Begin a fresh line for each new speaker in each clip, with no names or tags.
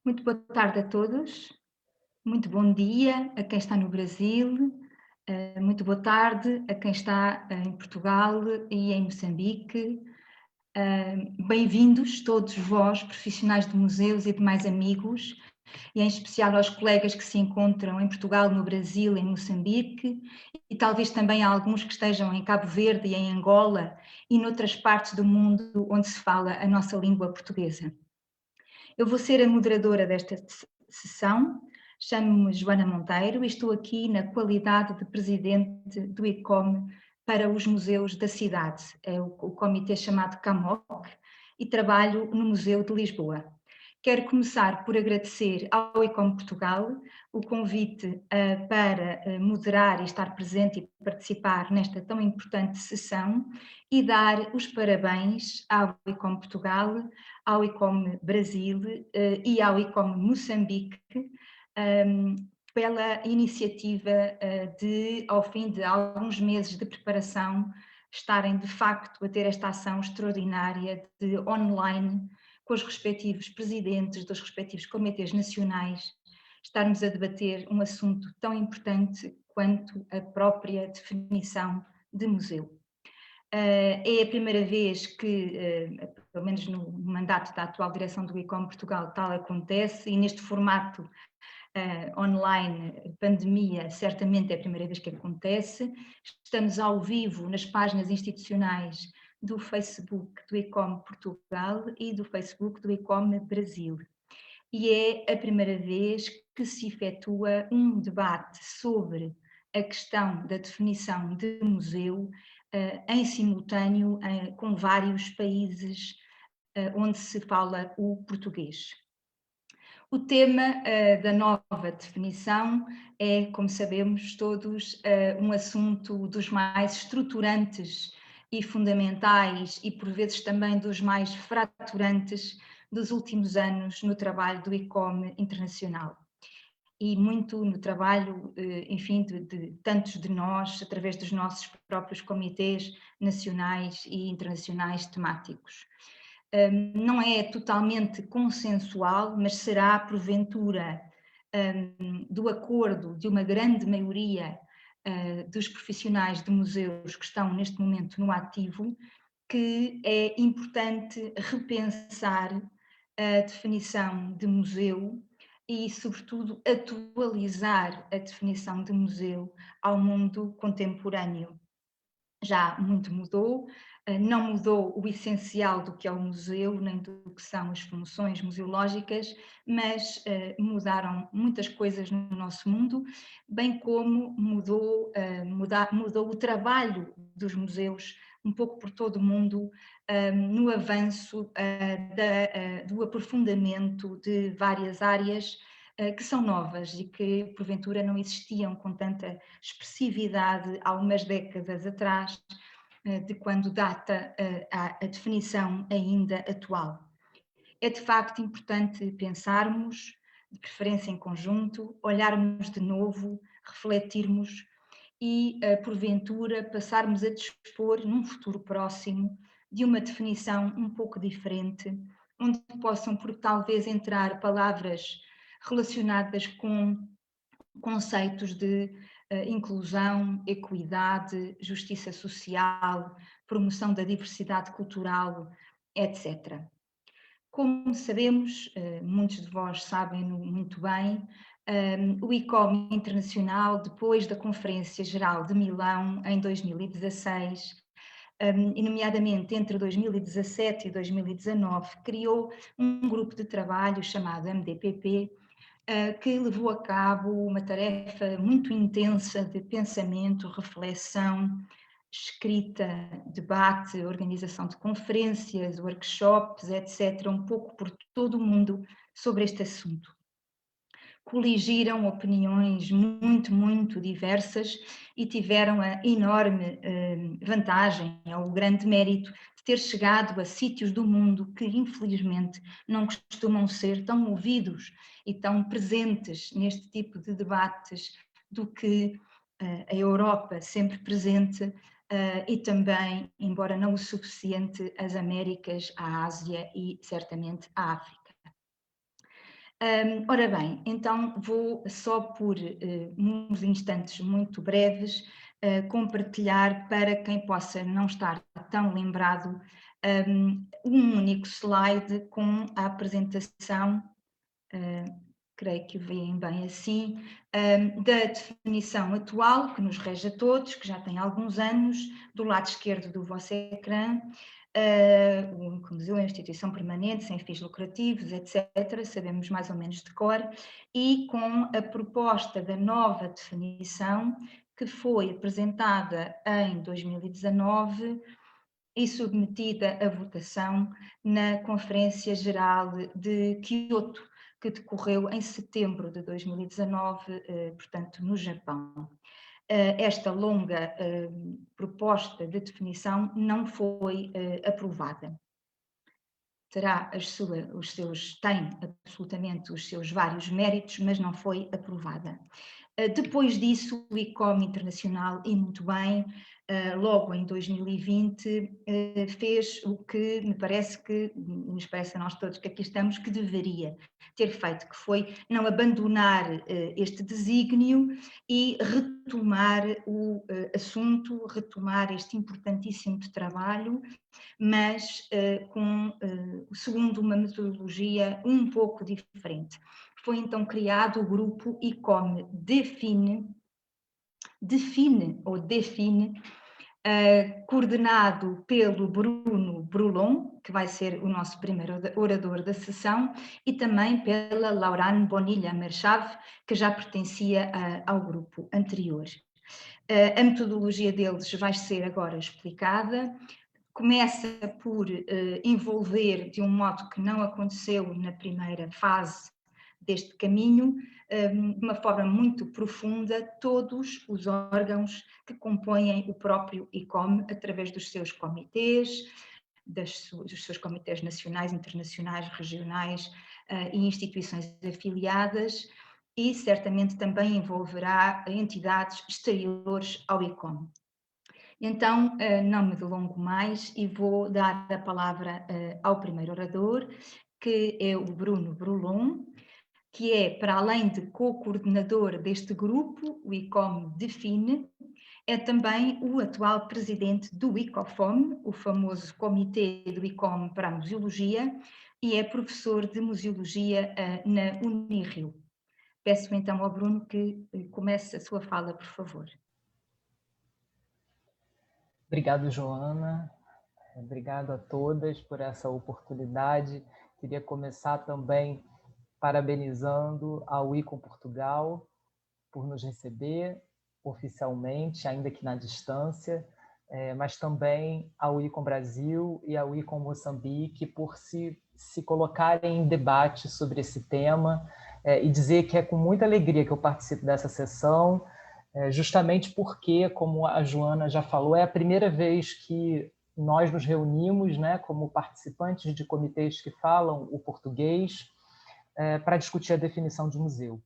Muito boa tarde a todos, muito bom dia a quem está no Brasil, muito boa tarde a quem está em Portugal e em Moçambique. Bem-vindos todos vós, profissionais de museus e demais amigos, e em especial aos colegas que se encontram em Portugal, no Brasil, em Moçambique, e talvez também a alguns que estejam em Cabo Verde e em Angola e noutras partes do mundo onde se fala a nossa língua portuguesa. Eu vou ser a moderadora desta sessão, chamo-me Joana Monteiro e estou aqui na qualidade de presidente do ICOM para os museus da cidade, é o comitê chamado CAMOC, e trabalho no Museu de Lisboa. Quero começar por agradecer ao ICOM Portugal o convite para moderar e estar presente e participar nesta tão importante sessão e dar os parabéns ao ICOM Portugal, ao ICOM Brasil e ao ICOM Moçambique pela iniciativa de, ao fim de alguns meses de preparação, estarem de facto a ter esta ação extraordinária de online com os respectivos presidentes dos respectivos comitês nacionais, estarmos a debater um assunto tão importante quanto a própria definição de museu. É a primeira vez que, pelo menos no mandato da atual direção do ICOM Portugal, tal acontece, e neste formato online, pandemia, certamente é a primeira vez que acontece. Estamos ao vivo nas páginas institucionais do Facebook do ICOM Portugal e do Facebook do ICOM Brasil. E é a primeira vez que se efetua um debate sobre a questão da definição de museu em simultâneo com vários países onde se fala o português. O tema da nova definição é, como sabemos todos, um assunto dos mais estruturantes e fundamentais e por vezes também dos mais fraturantes dos últimos anos no trabalho do ICOM internacional. E muito no trabalho, enfim, de tantos de nós, através dos nossos próprios comitês nacionais e internacionais temáticos. Não é totalmente consensual, mas será, porventura, do acordo de uma grande maioria dos profissionais de museus que estão neste momento no ativo, que é importante repensar a definição de museu e, sobretudo, atualizar a definição de museu ao mundo contemporâneo. Já muito mudou, não mudou o essencial do que é o museu, nem do que são as funções museológicas, mas mudaram muitas coisas no nosso mundo, bem como mudou o trabalho dos museus um pouco por todo o mundo, no avanço do aprofundamento de várias áreas que são novas e que porventura não existiam com tanta expressividade há umas décadas atrás, de quando data a definição ainda atual. É de facto importante pensarmos, de preferência em conjunto, olharmos de novo, refletirmos e, porventura, passarmos a dispor, num futuro próximo, de uma definição um pouco diferente, onde possam, por talvez, entrar palavras relacionadas com conceitos de inclusão, equidade, justiça social, promoção da diversidade cultural, etc. Como sabemos, muitos de vós sabem muito bem, o ICOM Internacional, depois da Conferência Geral de Milão, em 2016, e nomeadamente entre 2017 e 2019, criou um grupo de trabalho chamado MDPP, que levou a cabo uma tarefa muito intensa de pensamento, reflexão, escrita, debate, organização de conferências, workshops, etc., um pouco por todo o mundo sobre este assunto. Coligiram opiniões muito diversas e tiveram a enorme vantagem, ou o grande mérito de ter chegado a sítios do mundo que infelizmente não costumam ser tão ouvidos e tão presentes neste tipo de debates do que a Europa, sempre presente, e também, embora não o suficiente, as Américas, a Ásia e certamente a África. Ora bem, então vou só por uns instantes muito breves compartilhar para quem possa não estar tão lembrado um único slide com a apresentação, creio que o veem bem assim, da definição atual que nos rege a todos, que já tem alguns anos, do lado esquerdo do vosso ecrã, o único museu é uma instituição permanente, sem fins lucrativos, etc., sabemos mais ou menos de cor, e com a proposta da nova definição que foi apresentada em 2019 e submetida à votação na Conferência Geral de Kyoto, que decorreu em setembro de 2019, portanto, no Japão. Esta longa proposta de definição não foi aprovada. Tem absolutamente os seus vários méritos, mas não foi aprovada. Depois disso, o ICOM Internacional, e muito bem, logo em 2020, fez o que nos parece a nós todos que aqui estamos, que deveria ter feito, que foi não abandonar este desígnio e retomar o assunto, retomar este importantíssimo trabalho, mas segundo uma metodologia um pouco diferente. Foi então criado o grupo ICOM Define, coordenado pelo Bruno Brulon, que vai ser o nosso primeiro orador da sessão, e também pela Laurane Bonilla Merchave, que já pertencia ao grupo anterior. A metodologia deles vai ser agora explicada. Começa por envolver, de um modo que não aconteceu na primeira fase deste caminho, de uma forma muito profunda, todos os órgãos que compõem o próprio ICOM, através dos seus comitês, dos seus comitês nacionais, internacionais, regionais e instituições afiliadas, e certamente também envolverá entidades exteriores ao ICOM. Então, não me delongo mais e vou dar a palavra ao primeiro orador, que é o Bruno Brulon, que é, para além de co-coordenador deste grupo, o ICOM Define, é também o atual presidente do ICOFOM, o famoso Comitê do ICOM para a Museologia, e é professor de Museologia na Unirio. Peço então ao Bruno que comece a sua fala, por favor.
Obrigado, Joana. Obrigado a todas por essa oportunidade. Queria começar também parabenizando ao ICOM Portugal por nos receber oficialmente, ainda que na distância, mas também ao ICOM Brasil e ao ICOM Moçambique por se colocarem em debate sobre esse tema, e dizer que é com muita alegria que eu participo dessa sessão, justamente porque, como a Joana já falou, é a primeira vez que nós nos reunimos, né, como participantes de comitês que falam o português, para discutir a definição de museu.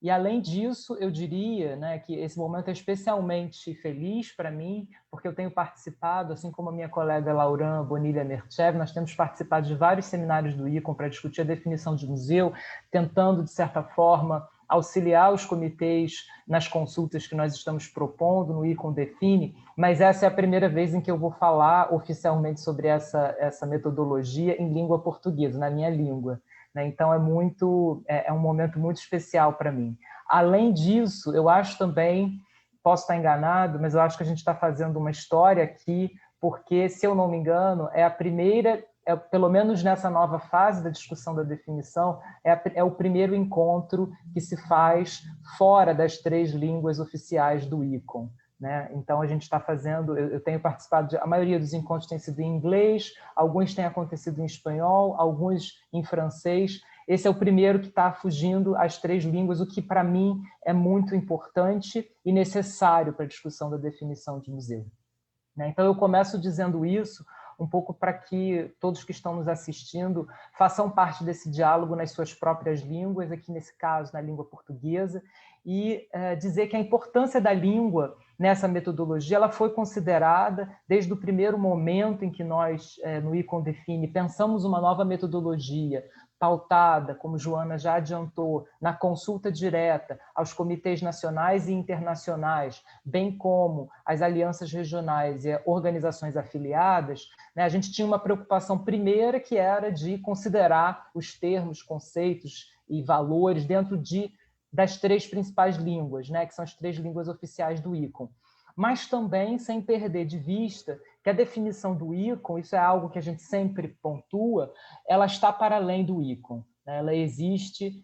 E, além disso, eu diria, né, que esse momento é especialmente feliz para mim, porque eu tenho participado, assim como a minha colega Laurane Bonilla Merchave, nós temos participado de vários seminários do ICOM para discutir a definição de museu, tentando, de certa forma, auxiliar os comitês nas consultas que nós estamos propondo no ICOM Define, mas essa é a primeira vez em que eu vou falar oficialmente sobre essa metodologia em língua portuguesa, na minha língua. Então, é um momento muito especial para mim. Além disso, eu acho também, posso estar enganado, mas eu acho que a gente está fazendo uma história aqui, porque, se eu não me engano, é a primeira, pelo menos nessa nova fase da discussão da definição, é o primeiro encontro que se faz fora das 3 línguas oficiais do ICOM. Né? Então, a gente está fazendo, eu tenho participado, a maioria dos encontros tem sido em inglês, alguns têm acontecido em espanhol, alguns em francês. Esse é o primeiro que está fugindo às 3 línguas, o que, para mim, é muito importante e necessário para a discussão da definição de museu. Né? Então, eu começo dizendo isso um pouco para que todos que estão nos assistindo façam parte desse diálogo nas suas próprias línguas, aqui nesse caso na língua portuguesa, e dizer que a importância da língua nessa metodologia ela foi considerada desde o primeiro momento em que nós, no ICOM Define, pensamos uma nova metodologia pautada, como Joana já adiantou, na consulta direta aos comitês nacionais e internacionais, bem como às alianças regionais e organizações afiliadas, né, a gente tinha uma preocupação primeira, que era de considerar os termos, conceitos e valores dentro das 3 principais línguas, né, que são as 3 línguas oficiais do ICOM. Mas também sem perder de vista que a definição do ICOM, isso é algo que a gente sempre pontua, ela está para além do ICOM, né? Ela existe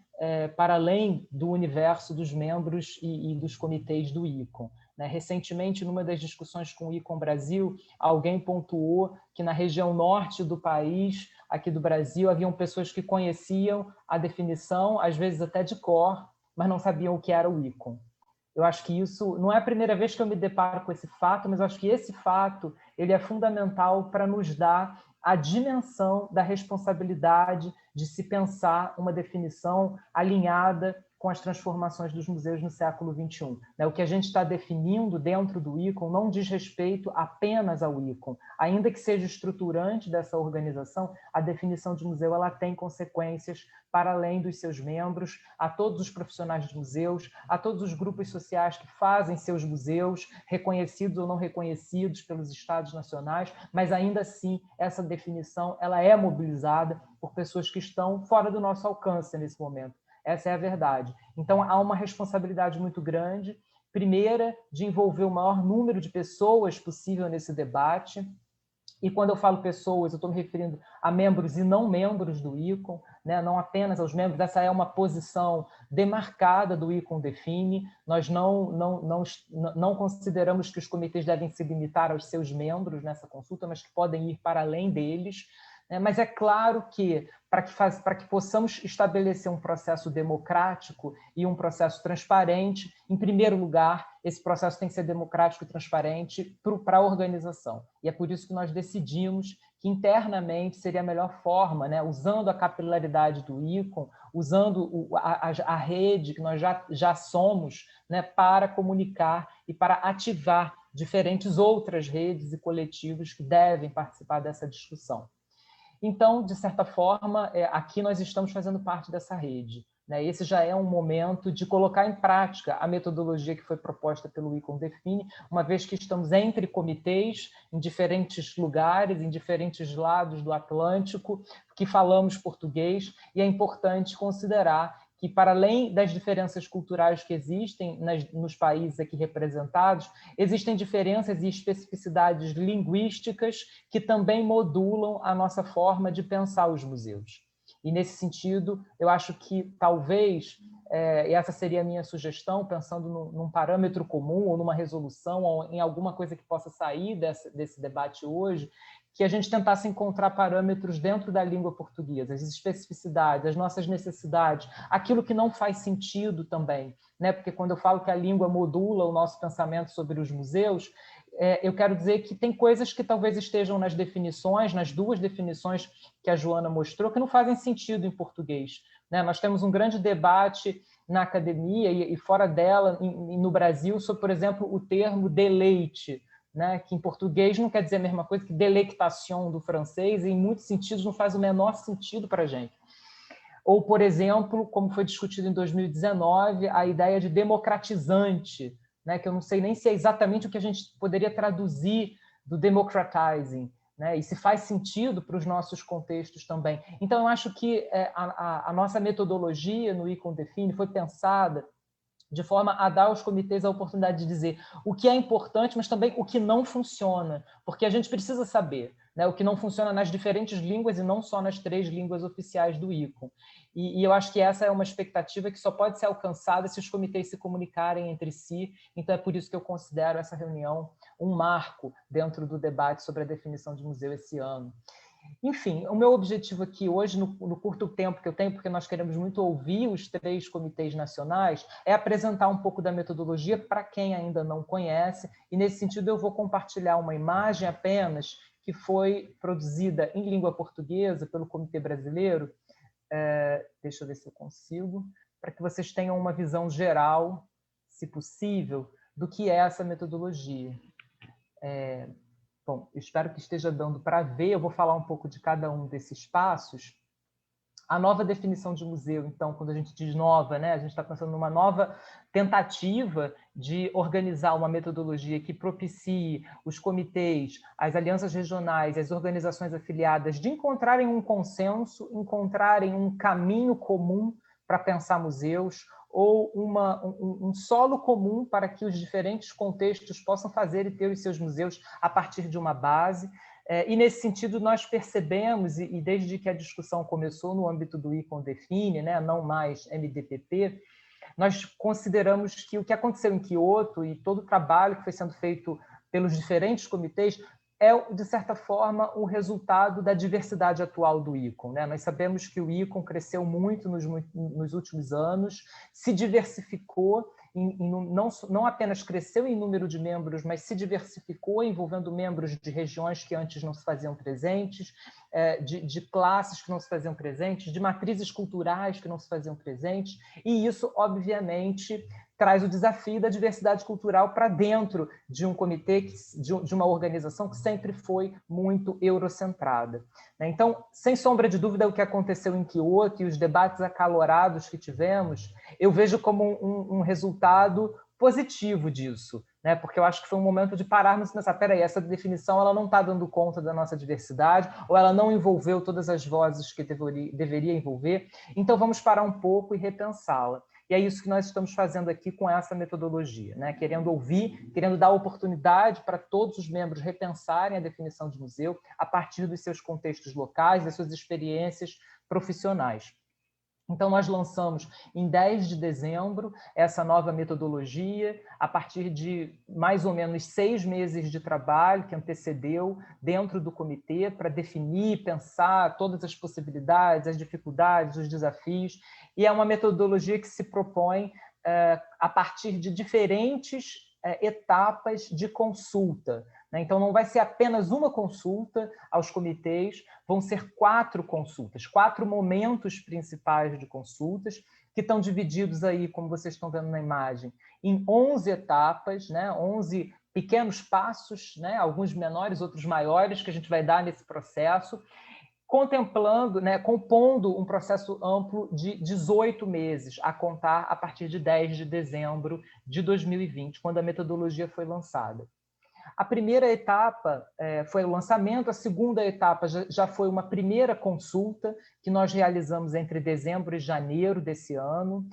para além do universo dos membros e dos comitês do ICOM. Né? Recentemente, numa das discussões com o ICOM Brasil, alguém pontuou que na região norte do país, aqui do Brasil, haviam pessoas que conheciam a definição, às vezes até de cor, mas não sabiam o que era o ICOM. Eu acho que isso não é a primeira vez que eu me deparo com esse fato, mas eu acho que esse fato ele é fundamental para nos dar a dimensão da responsabilidade de se pensar uma definição alinhada com as transformações dos museus no século XXI. O que a gente está definindo dentro do ICOM não diz respeito apenas ao ICOM. Ainda que seja estruturante dessa organização, a definição de museu ela tem consequências para além dos seus membros, a todos os profissionais de museus, a todos os grupos sociais que fazem seus museus, reconhecidos ou não reconhecidos pelos estados nacionais, mas ainda assim essa definição ela é mobilizada por pessoas que estão fora do nosso alcance nesse momento. Essa é a verdade. Então, há uma responsabilidade muito grande, primeira, de envolver o maior número de pessoas possível nesse debate. E quando eu falo pessoas, eu estou me referindo a membros e não membros do ICOM, né? Não apenas aos membros. Essa é uma posição demarcada do ICOM Define. Nós não consideramos que os comitês devem se limitar aos seus membros nessa consulta, mas que podem ir para além deles. Mas é claro que, para que possamos estabelecer um processo democrático e um processo transparente, em primeiro lugar, esse processo tem que ser democrático e transparente para a organização. E é por isso que nós decidimos que internamente seria a melhor forma, né, usando a capilaridade do ICOM, usando a rede que nós já somos, né, para comunicar e para ativar diferentes outras redes e coletivos que devem participar dessa discussão. Então, de certa forma, aqui nós estamos fazendo parte dessa rede. Esse já é um momento de colocar em prática a metodologia que foi proposta pelo ICOM Define, uma vez que estamos entre comitês, em diferentes lugares, em diferentes lados do Atlântico, que falamos português, e é importante considerar que, para além das diferenças culturais que existem nos países aqui representados, existem diferenças e especificidades linguísticas que também modulam a nossa forma de pensar os museus. E, nesse sentido, eu acho que, talvez, e essa seria a minha sugestão, pensando num parâmetro comum ou numa resolução, ou em alguma coisa que possa sair desse debate hoje, que a gente tentasse encontrar parâmetros dentro da língua portuguesa, as especificidades, as nossas necessidades, aquilo que não faz sentido também, né? Porque quando eu falo que a língua modula o nosso pensamento sobre os museus, eu quero dizer que tem coisas que talvez estejam nas definições, nas 2 definições que a Joana mostrou, que não fazem sentido em português, né? Nós temos um grande debate na academia e fora dela, no Brasil, sobre, por exemplo, o termo deleite, né, que em português não quer dizer a mesma coisa que delectation do francês, e em muitos sentidos não faz o menor sentido para a gente. Ou, por exemplo, como foi discutido em 2019, a ideia de democratizante, né, que eu não sei nem se é exatamente o que a gente poderia traduzir do democratizing, né, e se faz sentido para os nossos contextos também. Então, eu acho que a nossa metodologia no ICOM Define foi pensada de forma a dar aos comitês a oportunidade de dizer o que é importante, mas também o que não funciona, porque a gente precisa saber, né, o que não funciona nas diferentes línguas e não só nas 3 línguas oficiais do ICOM. E eu acho que essa é uma expectativa que só pode ser alcançada se os comitês se comunicarem entre si, então é por isso que eu considero essa reunião um marco dentro do debate sobre a definição de museu esse ano. Enfim, o meu objetivo aqui hoje, no curto tempo que eu tenho, porque nós queremos muito ouvir os 3 comitês nacionais, é apresentar um pouco da metodologia para quem ainda não conhece, e nesse sentido eu vou compartilhar uma imagem apenas que foi produzida em língua portuguesa pelo Comitê Brasileiro, deixa eu ver se eu consigo, para que vocês tenham uma visão geral, se possível, do que é essa metodologia. Bom, eu espero que esteja dando para ver, eu vou falar um pouco de cada um desses passos. A nova definição de museu, então, quando a gente diz nova, né, a gente está pensando numa nova tentativa de organizar uma metodologia que propicie os comitês, as alianças regionais, as organizações afiliadas de encontrarem um consenso, encontrarem um caminho comum para pensar museus, ou um solo comum para que os diferentes contextos possam fazer e ter os seus museus a partir de uma base. E, nesse sentido, nós percebemos, e desde que a discussão começou no âmbito do ICOM Define, né, não mais MDPP, nós consideramos que o que aconteceu em Kyoto e todo o trabalho que foi sendo feito pelos diferentes comitês é, de certa forma, o resultado da diversidade atual do ICOM, né? Nós sabemos que o ICOM cresceu muito nos últimos anos, se diversificou, não apenas cresceu em número de membros, mas se diversificou, envolvendo membros de regiões que antes não se faziam presentes, de classes que não se faziam presentes, de matrizes culturais que não se faziam presentes, e isso, obviamente, traz o desafio da diversidade cultural para dentro de um comitê, de uma organização que sempre foi muito eurocentrada. Então, sem sombra de dúvida, o que aconteceu em Kyoto e os debates acalorados que tivemos, eu vejo como um resultado positivo disso, né? Porque eu acho que foi um momento de pararmos e pensar, peraí, essa definição ela não está dando conta da nossa diversidade, ou ela não envolveu todas as vozes que deveria envolver, então vamos parar um pouco e repensá-la. E é isso que nós estamos fazendo aqui com essa metodologia, né? Querendo ouvir, querendo dar oportunidade para todos os membros repensarem a definição de museu a partir dos seus contextos locais, das suas experiências profissionais. Então, nós lançamos em 10 de dezembro essa nova metodologia, a partir de mais ou menos 6 meses de trabalho que antecedeu dentro do comitê para definir, pensar todas as possibilidades, as dificuldades, os desafios. E é uma metodologia que se propõe a partir de diferentes etapas de consulta. Então, não vai ser apenas uma consulta aos comitês, vão ser 4 consultas, 4 momentos principais de consultas, que estão divididos aí, como vocês estão vendo na imagem, em 11 etapas, né? 11 pequenos passos, né? Alguns menores, outros maiores, que a gente vai dar nesse processo, contemplando, né, compondo um processo amplo de 18 meses, a contar a partir de 10 de dezembro de 2020, quando a metodologia foi lançada. A primeira etapa foi o lançamento, a segunda etapa já foi uma primeira consulta que nós realizamos entre dezembro e janeiro desse ano,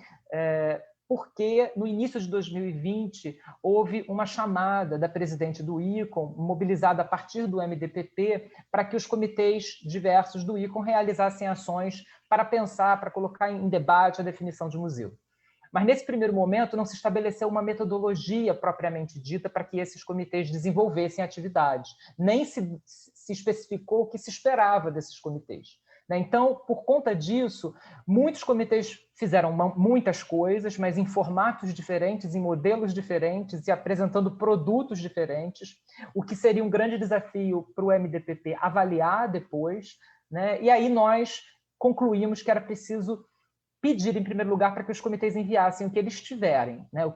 porque no início de 2020 houve uma chamada da presidente do ICOM, mobilizada a partir do MDPP, para que os comitês diversos do ICOM realizassem ações para pensar, para colocar em debate a definição de museu. Mas, nesse primeiro momento, não se estabeleceu uma metodologia propriamente dita para que esses comitês desenvolvessem atividades. Nem se especificou o que se esperava desses comitês. Então, por conta disso, muitos comitês fizeram muitas coisas, mas em formatos diferentes, em modelos diferentes e apresentando produtos diferentes, o que seria um grande desafio para o MDPP avaliar depois, né? E aí nós concluímos que era preciso pedir, em primeiro lugar, para que os comitês enviassem o que eles tiverem, né? o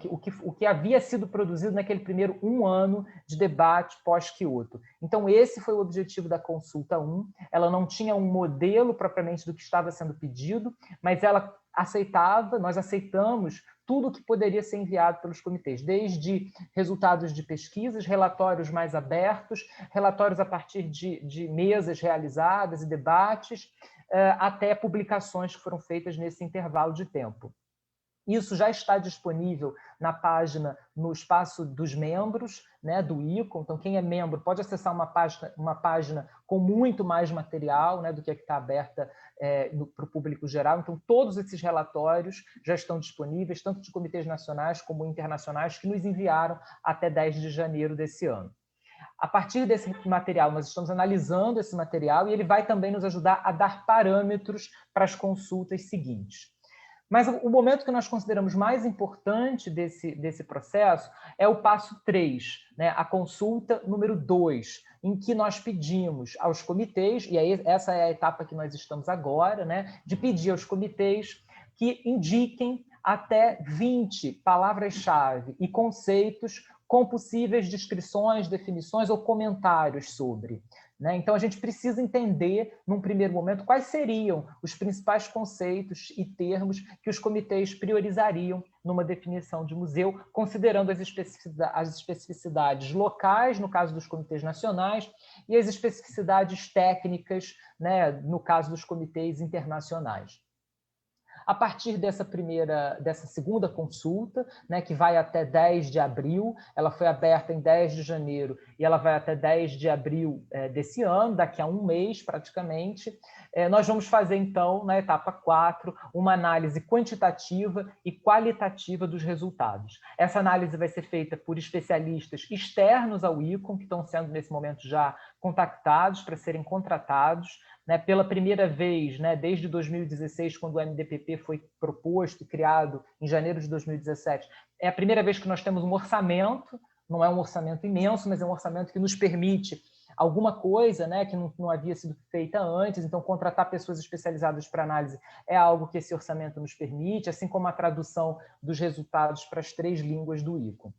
que havia sido produzido naquele primeiro 1 ano de debate pós-Kyoto. Então, esse foi o objetivo da consulta 1. Ela não tinha um modelo propriamente do que estava sendo pedido, mas ela aceitava, nós aceitamos tudo o que poderia ser enviado pelos comitês, desde resultados de pesquisas, relatórios mais abertos, relatórios a partir de mesas realizadas e debates, até publicações que foram feitas nesse intervalo de tempo. Isso já está disponível na página, no espaço dos membros, né, do ICOM. Então, quem é membro pode acessar uma página com muito mais material, né, do que a que está aberta para o público geral. Então, todos esses relatórios já estão disponíveis, tanto de comitês nacionais como internacionais, que nos enviaram até 10 de janeiro desse ano. A partir desse material, nós estamos analisando esse material e ele vai também nos ajudar a dar parâmetros para as consultas seguintes. Mas o momento que nós consideramos mais importante desse processo é o passo 3, né? A consulta número 2, em que nós pedimos aos comitês, e aí essa é a etapa que nós estamos agora, né? De pedir aos comitês que indiquem até 20 palavras-chave e conceitos com possíveis descrições, definições ou comentários sobre. né? Então, a gente precisa entender, num primeiro momento, quais seriam os principais conceitos e termos que os comitês priorizariam numa definição de museu, considerando as especificidades locais, no caso dos comitês nacionais, e as especificidades técnicas, né, no caso dos comitês internacionais. A partir dessa segunda consulta, né, que vai até 10 de abril, ela foi aberta em 10 de janeiro e ela vai até 10 de abril desse ano, daqui a um mês praticamente, nós vamos fazer então, na etapa 4, uma análise quantitativa e qualitativa dos resultados. Essa análise vai ser feita por especialistas externos ao ICOM, que estão sendo nesse momento já contactados para serem contratados, né, pela primeira vez, né, desde 2016, quando o MDPP foi proposto e criado em janeiro de 2017, é a primeira vez que nós temos um orçamento, não é um orçamento imenso, mas é um orçamento que nos permite alguma coisa, né, que não havia sido feita antes, então contratar pessoas especializadas para análise é algo que esse orçamento nos permite, assim como a tradução dos resultados para as 3 línguas do ICOM.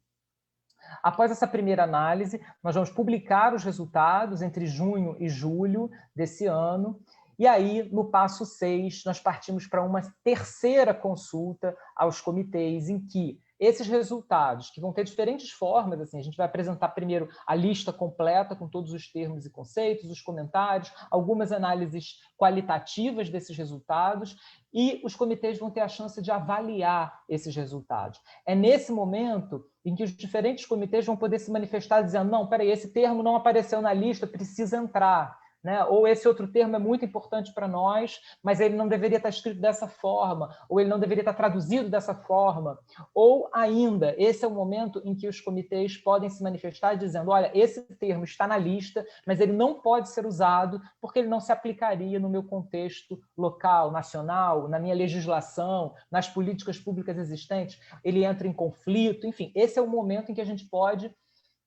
Após essa primeira análise, nós vamos publicar os resultados entre junho e julho desse ano, e aí, no passo 6, nós partimos para uma terceira consulta aos comitês, em que esses resultados, que vão ter diferentes formas, assim, a gente vai apresentar primeiro a lista completa com todos os termos e conceitos, os comentários, algumas análises qualitativas desses resultados, e os comitês vão ter a chance de avaliar esses resultados. É nesse momento em que os diferentes comitês vão poder se manifestar dizendo, não, peraí, esse termo não apareceu na lista, precisa entrar. Né? Ou esse outro termo é muito importante para nós, mas ele não deveria estar escrito dessa forma, ou ele não deveria estar traduzido dessa forma. Ou ainda, esse é o momento em que os comitês podem se manifestar dizendo, olha, esse termo está na lista, mas ele não pode ser usado porque ele não se aplicaria no meu contexto local, nacional, na minha legislação, nas políticas públicas existentes, ele entra em conflito, enfim, esse é o momento em que a gente pode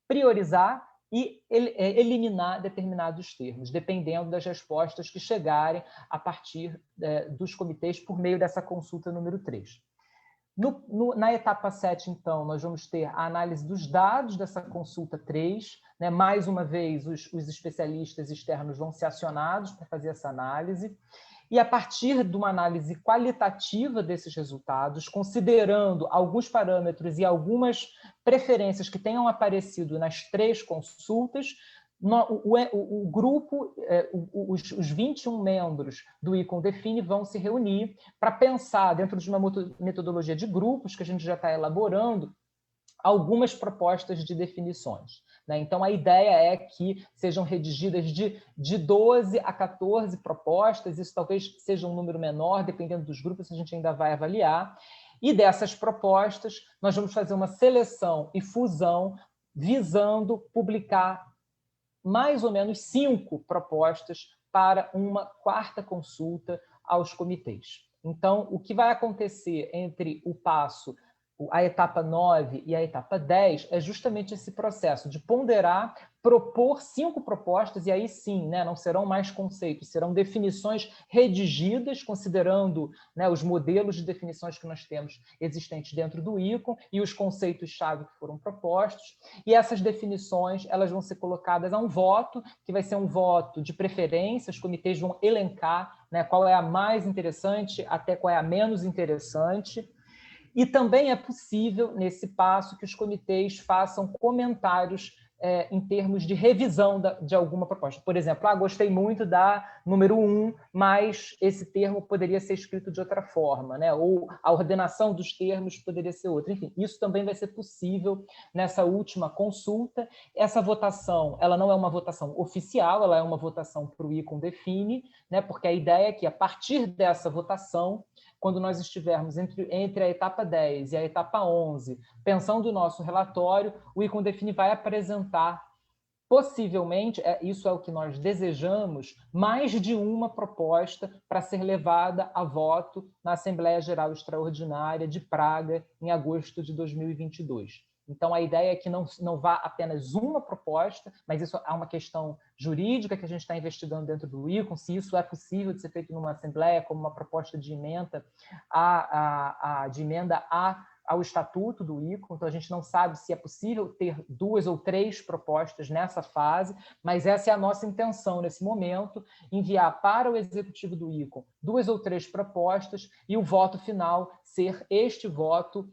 priorizar e eliminar determinados termos, dependendo das respostas que chegarem a partir dos comitês por meio dessa consulta número 3. Na etapa 7, então, nós vamos ter a análise dos dados dessa consulta 3, né? Mais uma vez, os especialistas externos vão ser acionados para fazer essa análise, e a partir de uma análise qualitativa desses resultados, considerando alguns parâmetros e algumas preferências que tenham aparecido nas 3 consultas, o grupo, os 21 membros do ICOM Define vão se reunir para pensar, dentro de uma metodologia de grupos que a gente já está elaborando, algumas propostas de definições. Né? Então, a ideia é que sejam redigidas de 12 a 14 propostas, isso talvez seja um número menor, dependendo dos grupos, a gente ainda vai avaliar, e dessas propostas nós vamos fazer uma seleção e fusão visando publicar mais ou menos 5 propostas para uma 4ª consulta aos comitês. Então, o que vai acontecer entre a etapa 9 e a etapa 10 é justamente esse processo de ponderar, propor 5 propostas, e aí sim, né, não serão mais conceitos, serão definições redigidas, considerando, né, os modelos de definições que nós temos existentes dentro do ICOM e os conceitos-chave que foram propostos, e essas definições elas vão ser colocadas a um voto, que vai ser um voto de preferência, os comitês vão elencar, né, qual é a mais interessante até qual é a menos interessante. E também é possível, nesse passo, que os comitês façam comentários em termos de revisão de alguma proposta. Por exemplo, gostei muito da número 1, mas esse termo poderia ser escrito de outra forma, né? Ou a ordenação dos termos poderia ser outra. Enfim, isso também vai ser possível nessa última consulta. Essa votação, ela não é uma votação oficial, ela é uma votação para o ICOM Define, né? Porque a ideia é que, a partir dessa votação, quando nós estivermos entre a etapa 10 e a etapa 11, pensando no nosso relatório, o ICOM Define vai apresentar, possivelmente, isso é o que nós desejamos, mais de uma proposta para ser levada a voto na Assembleia Geral Extraordinária de Praga, em agosto de 2022. Então, a ideia é que não vá apenas uma proposta, mas isso é uma questão jurídica que a gente está investigando dentro do ICOM, se isso é possível de ser feito numa Assembleia como uma proposta de emenda à ao estatuto do ICOM, então a gente não sabe se é possível ter 2 ou 3 propostas nessa fase, mas essa é a nossa intenção nesse momento, enviar para o executivo do ICOM 2 ou 3 propostas e o voto final ser este voto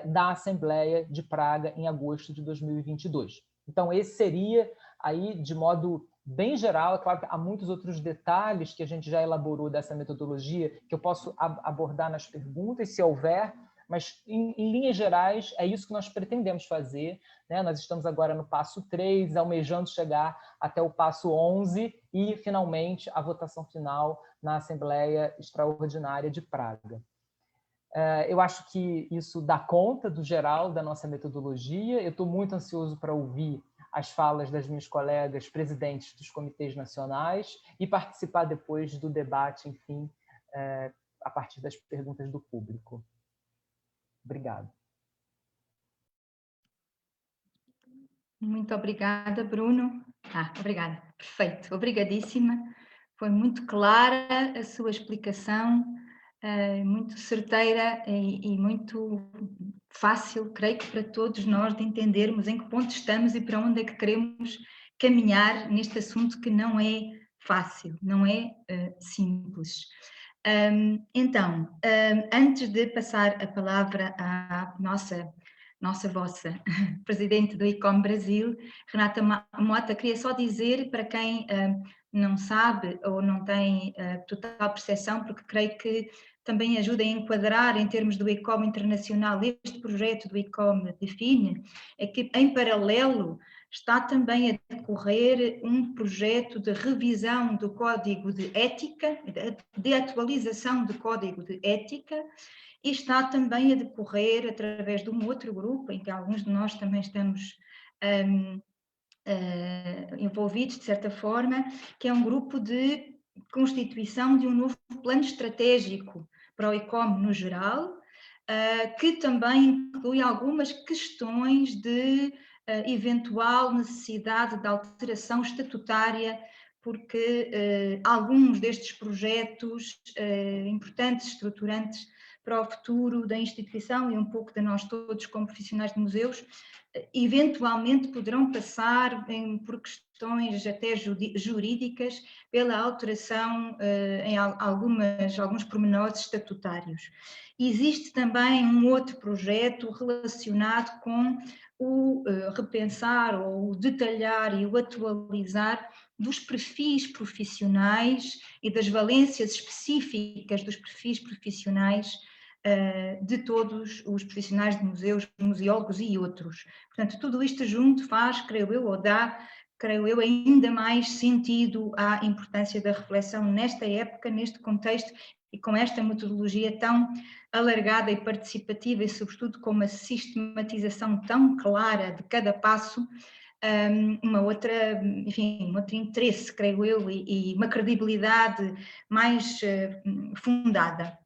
da Assembleia de Praga em agosto de 2022. Então, esse seria, aí, de modo bem geral, é claro que há muitos outros detalhes que a gente já elaborou dessa metodologia que eu posso abordar nas perguntas, se houver, mas, em linhas gerais, é isso que nós pretendemos fazer, né? Nós estamos agora no passo 3, almejando chegar até o passo 11 e, finalmente, a votação final na Assembleia Extraordinária de Praga. Eu acho que isso dá conta do geral da nossa metodologia. Eu estou muito ansioso para ouvir as falas das minhas colegas presidentes dos comitês nacionais e participar depois do debate, enfim, a partir das perguntas do público. Obrigado.
Muito obrigada, Bruno. Obrigada. Perfeito. Obrigadíssima. Foi muito clara a sua explicação, muito certeira e muito fácil, creio que para todos nós, de entendermos em que ponto estamos e para onde é que queremos caminhar neste assunto que não é fácil, não é simples. Então, antes de passar a palavra à vossa presidente do ICOM Brasil, Renata Mota, queria só dizer para quem não sabe ou não tem total percepção, porque creio que também ajuda a enquadrar em termos do ICOM internacional este projeto do ICOM Define, é que em paralelo está também a decorrer um projeto de revisão do Código de Ética, de atualização do Código de Ética, e está também a decorrer através de um outro grupo, em que alguns de nós também estamos envolvidos, de certa forma, que é um grupo de constituição de um novo plano estratégico para o ICOM no geral, que também inclui algumas questões de eventual necessidade de alteração estatutária, porque alguns destes projetos importantes, estruturantes para o futuro da instituição e um pouco de nós todos como profissionais de museus, eventualmente poderão passar por questões até jurídicas pela alteração em alguns pormenores estatutários. Existe também um outro projeto relacionado com o repensar ou o detalhar e o atualizar dos perfis profissionais e das valências específicas dos perfis profissionais de todos os profissionais de museus, museólogos e outros. Portanto, tudo isto junto faz, creio eu, ou dá, creio eu, ainda mais sentido à importância da reflexão nesta época, neste contexto e com esta metodologia tão alargada e participativa e, sobretudo, com uma sistematização tão clara de cada passo, um outro interesse, creio eu, e uma credibilidade mais fundada.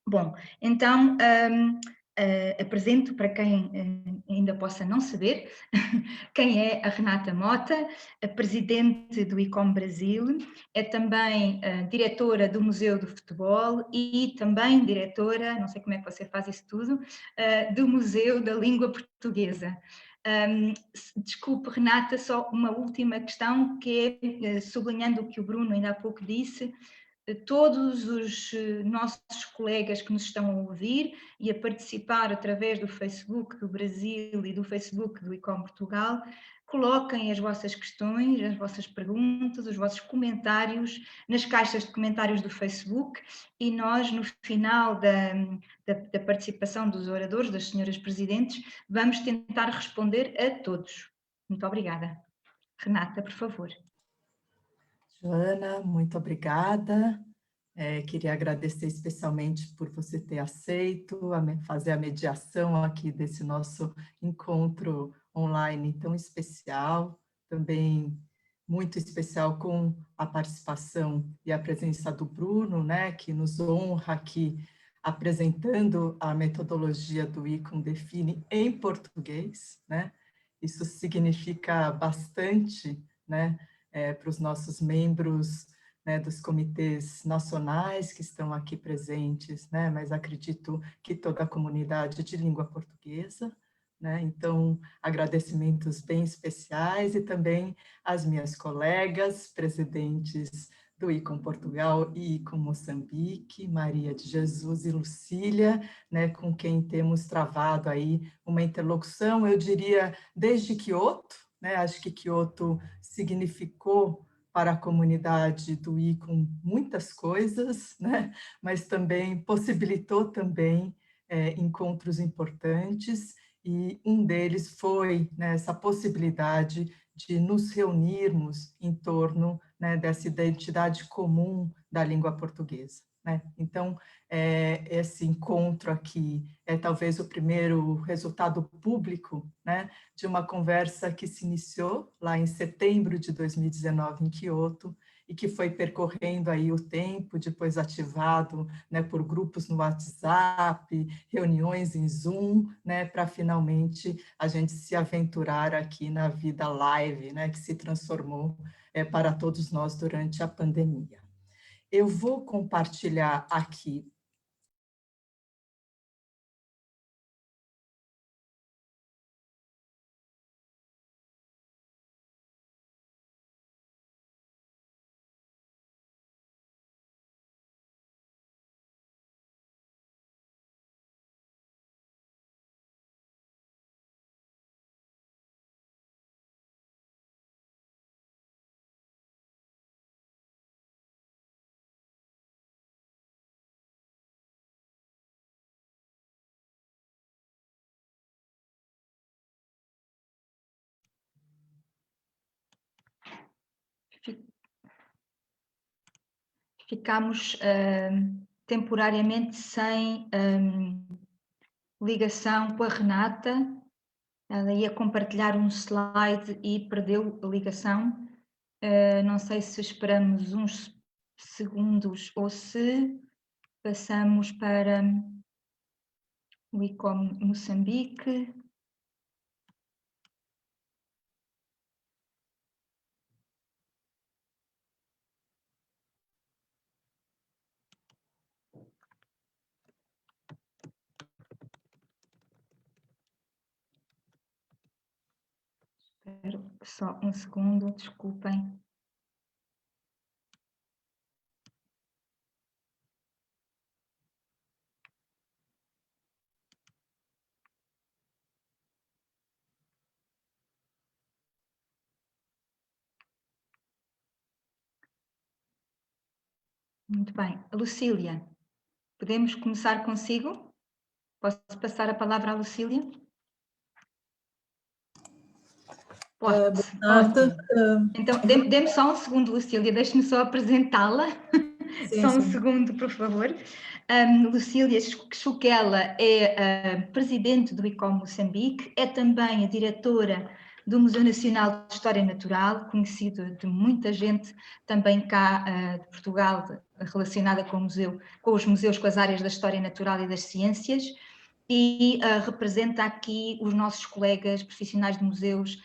Bom, então apresento para quem ainda possa não saber quem é a Renata Mota, a presidente do ICOM Brasil, é também diretora do Museu do Futebol e também diretora, não sei como é que você faz isso tudo, do Museu da Língua Portuguesa. Desculpe, Renata, só uma última questão, que é, sublinhando o que o Bruno ainda há pouco disse, todos os nossos colegas que nos estão a ouvir e a participar através do Facebook do Brasil e do Facebook do ICOM Portugal, coloquem as vossas questões, as vossas perguntas, os vossos comentários nas caixas de comentários do Facebook e nós, no final da participação dos oradores, das senhoras presidentes, vamos tentar responder a todos. Muito obrigada. Renata, por favor.
Joana, muito obrigada. Queria agradecer especialmente por você ter aceito fazer a mediação aqui desse nosso encontro online tão especial, também muito especial com a participação e a presença do Bruno, né, que nos honra aqui apresentando a metodologia do ICOM Define em português, né? Isso significa bastante, né, para os nossos membros né, dos comitês nacionais que estão aqui presentes, né, mas acredito que toda a comunidade de língua portuguesa, né, então agradecimentos bem especiais e também às minhas colegas, presidentes do ICOM Portugal e ICOM Moçambique, Maria de Jesus e Lucília, né, com quem temos travado aí uma interlocução, eu diria, desde Kyoto, né, acho que Kyoto significou para a comunidade do ICOM muitas coisas, né? Mas também possibilitou também encontros importantes, e um deles foi, né, essa possibilidade de nos reunirmos em torno, né, dessa identidade comum da língua portuguesa, né? Então, esse encontro aqui é talvez o primeiro resultado público, né, de uma conversa que se iniciou lá em setembro de 2019 em Kyoto e que foi percorrendo aí o tempo, depois ativado, né, por grupos no WhatsApp, reuniões em Zoom, né, para finalmente a gente se aventurar aqui na vida live, né, que se transformou para todos nós durante a pandemia. Eu vou compartilhar aqui
Ficamos temporariamente sem ligação com a Renata. Ela ia compartilhar um slide e perdeu a ligação. Não sei se esperamos uns segundos ou se passamos para o ICOM Moçambique. Espero só um segundo, desculpem. Muito bem. Lucília, podemos começar consigo? Posso passar a palavra à Lucília? Pode.
Ótimo.
Então, dê-me só um segundo, Lucília, deixe-me só apresentá-la. Só um segundo, por favor. Lucília Xuquela é a presidente do ICOM Moçambique, é também a diretora do Museu Nacional de História Natural, conhecido de muita gente também cá de Portugal, relacionada com os museus, com as áreas da História Natural e das Ciências, e representa aqui os nossos colegas profissionais de museus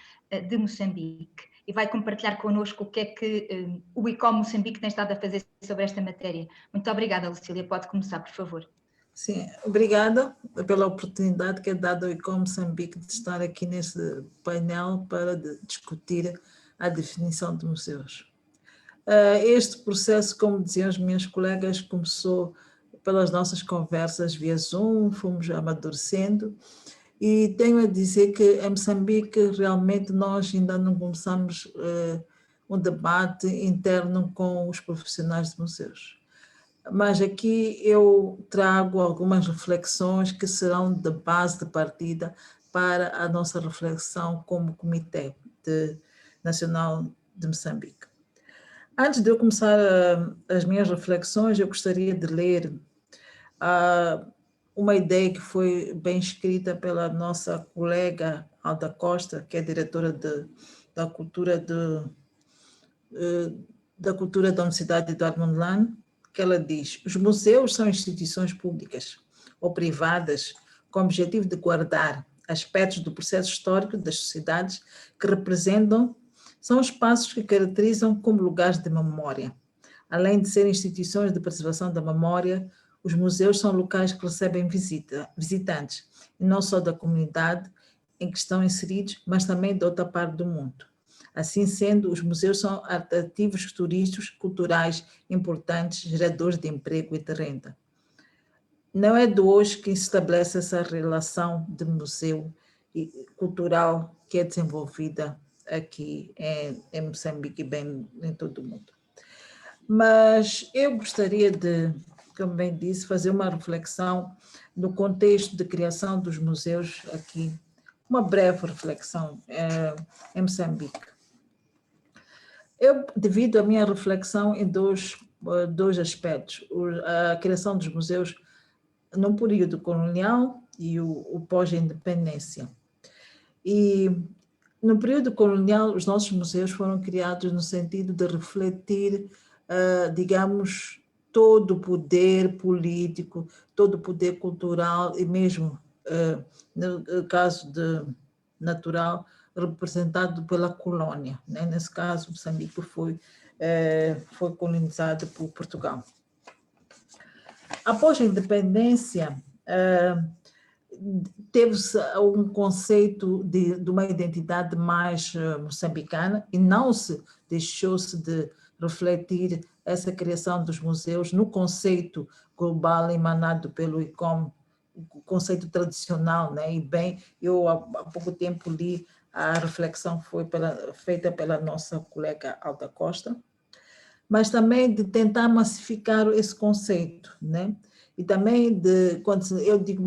de Moçambique, e vai compartilhar connosco o que é que o ICOM Moçambique tem estado a fazer sobre esta matéria. Muito obrigada, Lucília. Pode começar, por favor.
Sim, obrigada pela oportunidade que é dada ao ICOM Moçambique de estar aqui nesse painel para discutir a definição de museus. Este processo, como diziam as minhas colegas, começou pelas nossas conversas via Zoom, fomos amadurecendo, e tenho a dizer que em Moçambique realmente nós ainda não começamos um debate interno com os profissionais de museus. Mas aqui eu trago algumas reflexões que serão de base de partida para a nossa reflexão como Comitê Nacional de Moçambique. Antes de eu começar as minhas reflexões, eu gostaria de ler uma ideia que foi bem escrita pela nossa colega Alda Costa, que é diretora da cultura da Universidade de Mondlane, que ela diz: os museus são instituições públicas ou privadas com o objetivo de guardar aspectos do processo histórico das sociedades que representam, são espaços que caracterizam como lugares de memória, Além de serem instituições de preservação da memória, os museus são locais que recebem visitantes, e não só da comunidade em que estão inseridos, mas também de outra parte do mundo. Assim sendo, os museus são atrativos turísticos, culturais importantes, geradores de emprego e de renda. Não é de hoje que se estabelece essa relação de museu e cultural que é desenvolvida aqui em Moçambique e bem em todo o mundo. Mas eu gostaria de, como bem disse, fazer uma reflexão no contexto de criação dos museus aqui, uma breve reflexão em Moçambique. Eu divido a minha reflexão em dois aspectos, a criação dos museus no período colonial e o pós-independência. E no período colonial, os nossos museus foram criados no sentido de refletir, digamos, todo o poder político, todo o poder cultural e mesmo, no caso natural, representado pela colônia, né? Nesse caso, Moçambique foi colonizado por Portugal. Após a independência, teve-se um conceito de uma identidade mais moçambicana e não se deixou-se de refletir essa criação dos museus no conceito global emanado pelo ICOM, o conceito tradicional, né? E bem, eu há pouco tempo li a reflexão que foi feita pela nossa colega Alda Costa, mas também de tentar massificar esse conceito, né? E também quando eu digo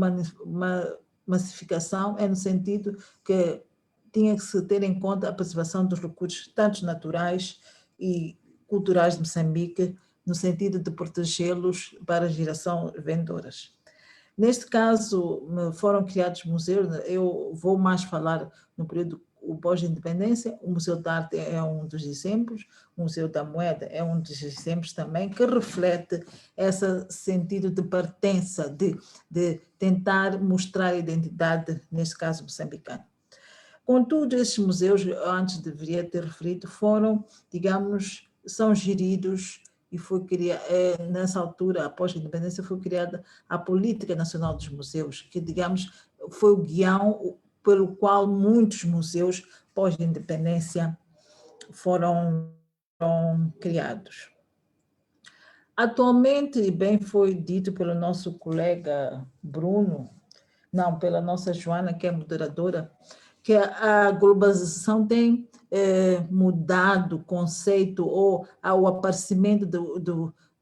massificação, é no sentido que tinha que se ter em conta a preservação dos recursos, tanto naturais e culturais de Moçambique, no sentido de protegê-los para a geração vindouras. Neste caso, foram criados museus, eu vou mais falar no período pós-independência, o Museu da Arte é um dos exemplos, o Museu da Moeda é um dos exemplos também, que reflete esse sentido de pertença, de tentar mostrar a identidade, neste caso, moçambicana. Contudo, esses museus, antes deveria ter referido, foram, digamos, são geridos e foi criada, nessa altura, após a independência, foi criada a Política Nacional dos Museus, que, digamos, foi o guião pelo qual muitos museus pós-independência foram criados. Atualmente, e bem foi dito pelo nosso colega Bruno, não, pela nossa Joana, que é moderadora, que a globalização tem mudado o conceito ou o aparecimento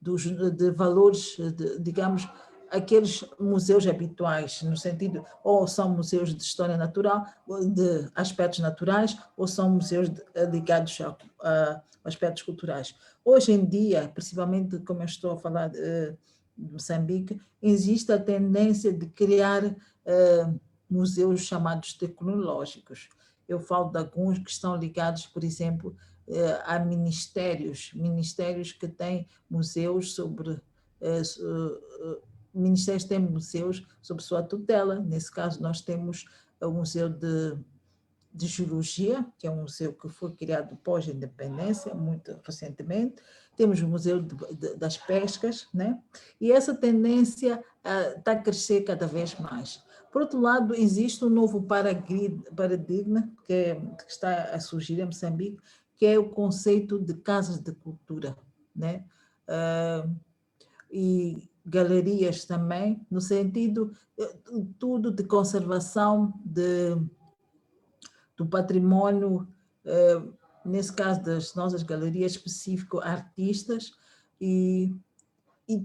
de valores, digamos, aqueles museus habituais, no sentido, ou são museus de história natural, de aspectos naturais, ou são museus ligados a aspectos culturais. Hoje em dia, principalmente como eu estou a falar de Moçambique, existe a tendência de criar museus chamados tecnológicos. Eu falo de alguns que estão ligados, por exemplo, a ministérios que têm museus sobre... Ministérios têm museus sob sua tutela. Nesse caso, nós temos o Museu de Geologia, que é um museu que foi criado pós-independência, muito recentemente. Temos o Museu das Pescas, né? E essa tendência está a crescer cada vez mais. Por outro lado, existe um novo paradigma que está a surgir em Moçambique, que é o conceito de casas de cultura, né? E galerias também, no sentido tudo de conservação do património, nesse caso das nossas galerias específico, artistas, e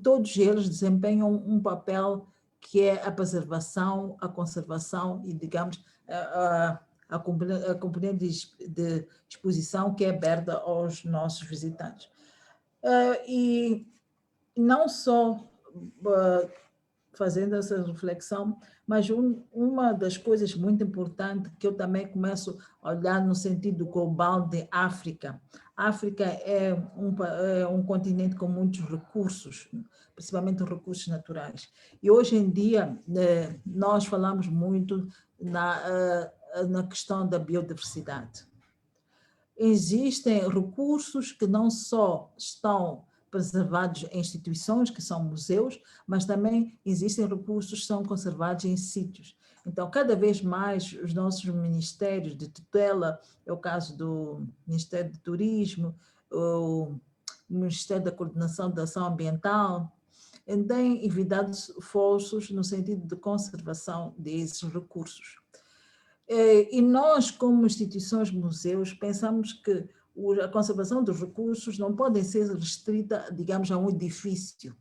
todos eles desempenham um papel que é a preservação, a conservação e, digamos, a componente de exposição que é aberta aos nossos visitantes. E não só fazendo essa reflexão, mas uma das coisas muito importantes que eu também começo a olhar no sentido global de África. A África é um continente com muitos recursos, principalmente recursos naturais. E hoje em dia nós falamos muito na questão da biodiversidade. Existem recursos que não só estão preservados em instituições, que são museus, mas também existem recursos que são conservados em sítios. Então, cada vez mais os nossos ministérios de tutela, é o caso do Ministério do Turismo, o Ministério da Coordenação da Ação Ambiental, têm evitado esforços no sentido de conservação desses recursos. E nós, como instituições, museus, pensamos que a conservação dos recursos não pode ser restrita, digamos, a um edifício.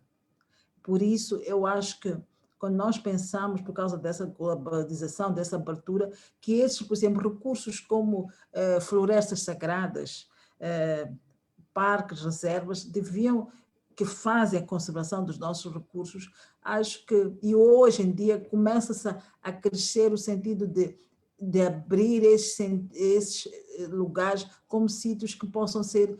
Por isso, eu acho que quando nós pensamos, por causa dessa globalização, dessa abertura, que esses, por exemplo, recursos como florestas sagradas, parques, reservas, que fazem a conservação dos nossos recursos, acho que, e hoje em dia começa-se a crescer o sentido de abrir esses lugares como sítios que possam ser,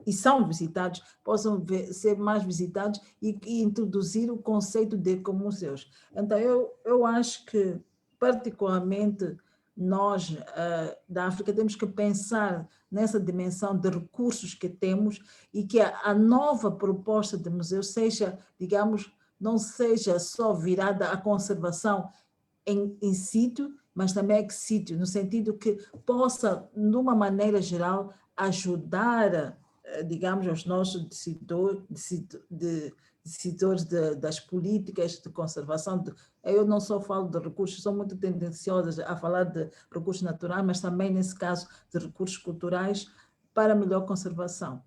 e são visitados, possam ser mais visitados e introduzir o conceito de ecomuseus. Então, eu acho que, particularmente, nós da África temos que pensar nessa dimensão de recursos que temos e que a nova proposta de museu seja, digamos, não seja só virada à conservação em sítio, mas também ex sítio, no sentido que possa, de uma maneira geral, ajudar, digamos, os nossos decisores das políticas de conservação. Eu não só falo de recursos, sou muito tendenciosa a falar de recursos naturais, mas também, nesse caso, de recursos culturais para melhor conservação.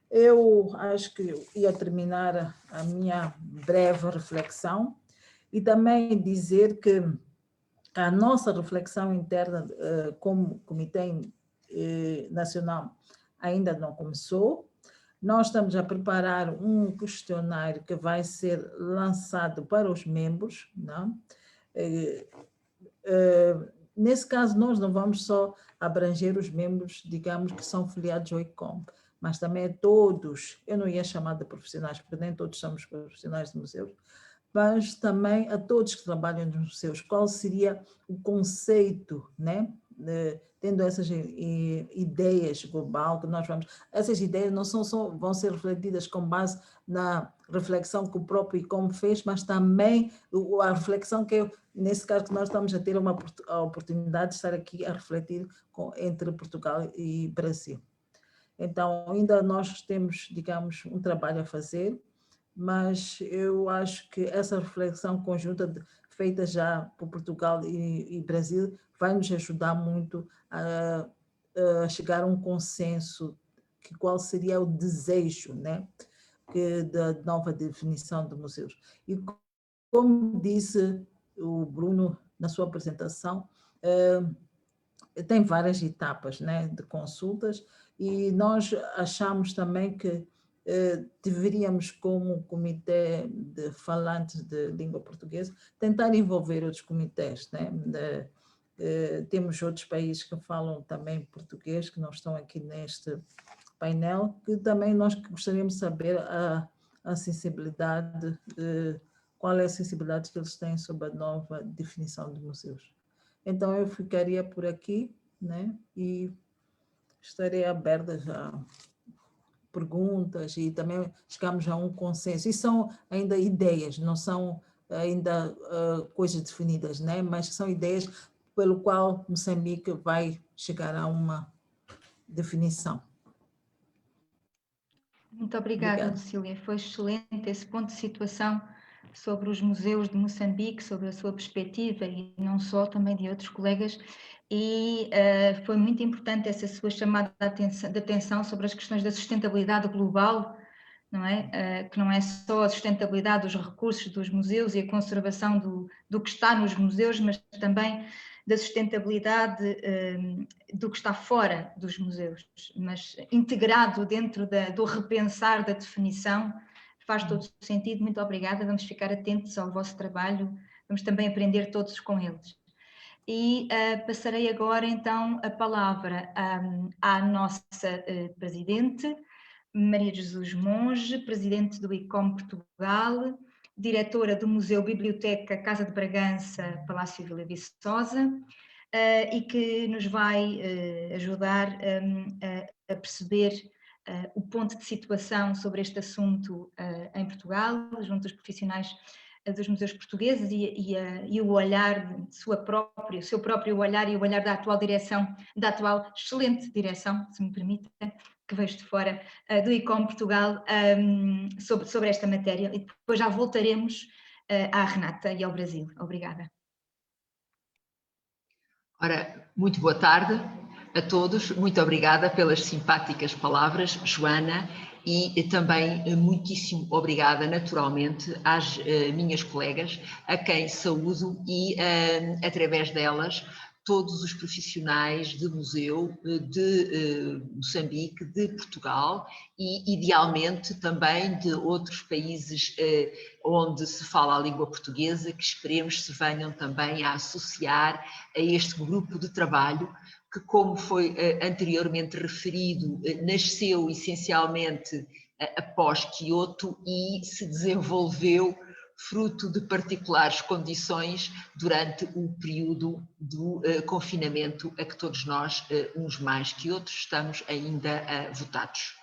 Eu acho que ia terminar a minha breve reflexão e também dizer que a nossa reflexão interna como Comitê Nacional ainda não começou. Nós estamos a preparar um questionário que vai ser lançado para os membros, não? Nesse caso, nós não vamos só abranger os membros, digamos, que são filiados ao ICOM, mas também todos, eu não ia chamar de profissionais, porque nem todos somos profissionais de museus, mas também a todos que trabalham nos museus, qual seria o conceito, né? Tendo essas ideias global que nós vamos... Essas ideias não são só, vão ser refletidas com base na reflexão que o próprio ICOM fez, mas também a reflexão que, nesse caso, que nós estamos a ter a oportunidade de estar aqui a refletir entre Portugal e Brasil. Então, ainda nós temos, digamos, um trabalho a fazer, mas eu acho que essa reflexão conjunta feita já por Portugal e Brasil vai nos ajudar muito a chegar a um consenso, que qual seria o desejo, né, da nova definição de museus. E como disse o Bruno na sua apresentação, tem várias etapas, né, de consultas, e nós achamos também que deveríamos, como comitê de falantes de língua portuguesa, tentar envolver outros comitês, né? Temos outros países que falam também português, que não estão aqui neste painel, que também nós gostaríamos de saber a sensibilidade, qual é a sensibilidade que eles têm sobre a nova definição de museus. Então, eu ficaria por aqui, né? E estarei aberta já perguntas e também chegamos a um consenso. E são ainda ideias, não são ainda coisas definidas, né? Mas são ideias pelo qual Moçambique vai chegar a uma definição.
Muito obrigada, Lucília. Foi excelente esse ponto de situação sobre os museus de Moçambique, sobre a sua perspectiva e não só, também de outros colegas. E foi muito importante essa sua chamada de atenção sobre as questões da sustentabilidade global, não é? Que não é só a sustentabilidade dos recursos dos museus e a conservação do que está nos museus, mas também da sustentabilidade do que está fora dos museus, mas integrado dentro do repensar da definição, faz todo o sentido. Muito obrigada, vamos ficar atentos ao vosso trabalho, vamos também aprender todos com eles. E passarei agora então a palavra à nossa presidente, Maria Jesus Monge, presidente do ICOM Portugal, diretora do Museu Biblioteca Casa de Bragança, Palácio Vila Viçosa, e que nos vai ajudar a perceber o ponto de situação sobre este assunto em Portugal, junto dos profissionais dos museus portugueses e o olhar de o seu próprio olhar e o olhar da atual direção, da atual excelente direção, se me permitem, que vejo de fora do ICOM Portugal, sobre esta matéria, e depois já voltaremos à Renata e ao Brasil. Obrigada.
Ora, muito boa tarde a todos, muito obrigada pelas simpáticas palavras, Joana, e também muitíssimo obrigada, naturalmente, às minhas colegas, a quem saúdo e, através delas, todos os profissionais de museu de Moçambique, de Portugal e, idealmente, também de outros países onde se fala a língua portuguesa, que esperemos se venham também a associar a este grupo de trabalho, que, como foi anteriormente referido, nasceu essencialmente após Kyoto e se desenvolveu fruto de particulares condições durante o período do confinamento a que todos nós, uns mais que outros, estamos ainda votados.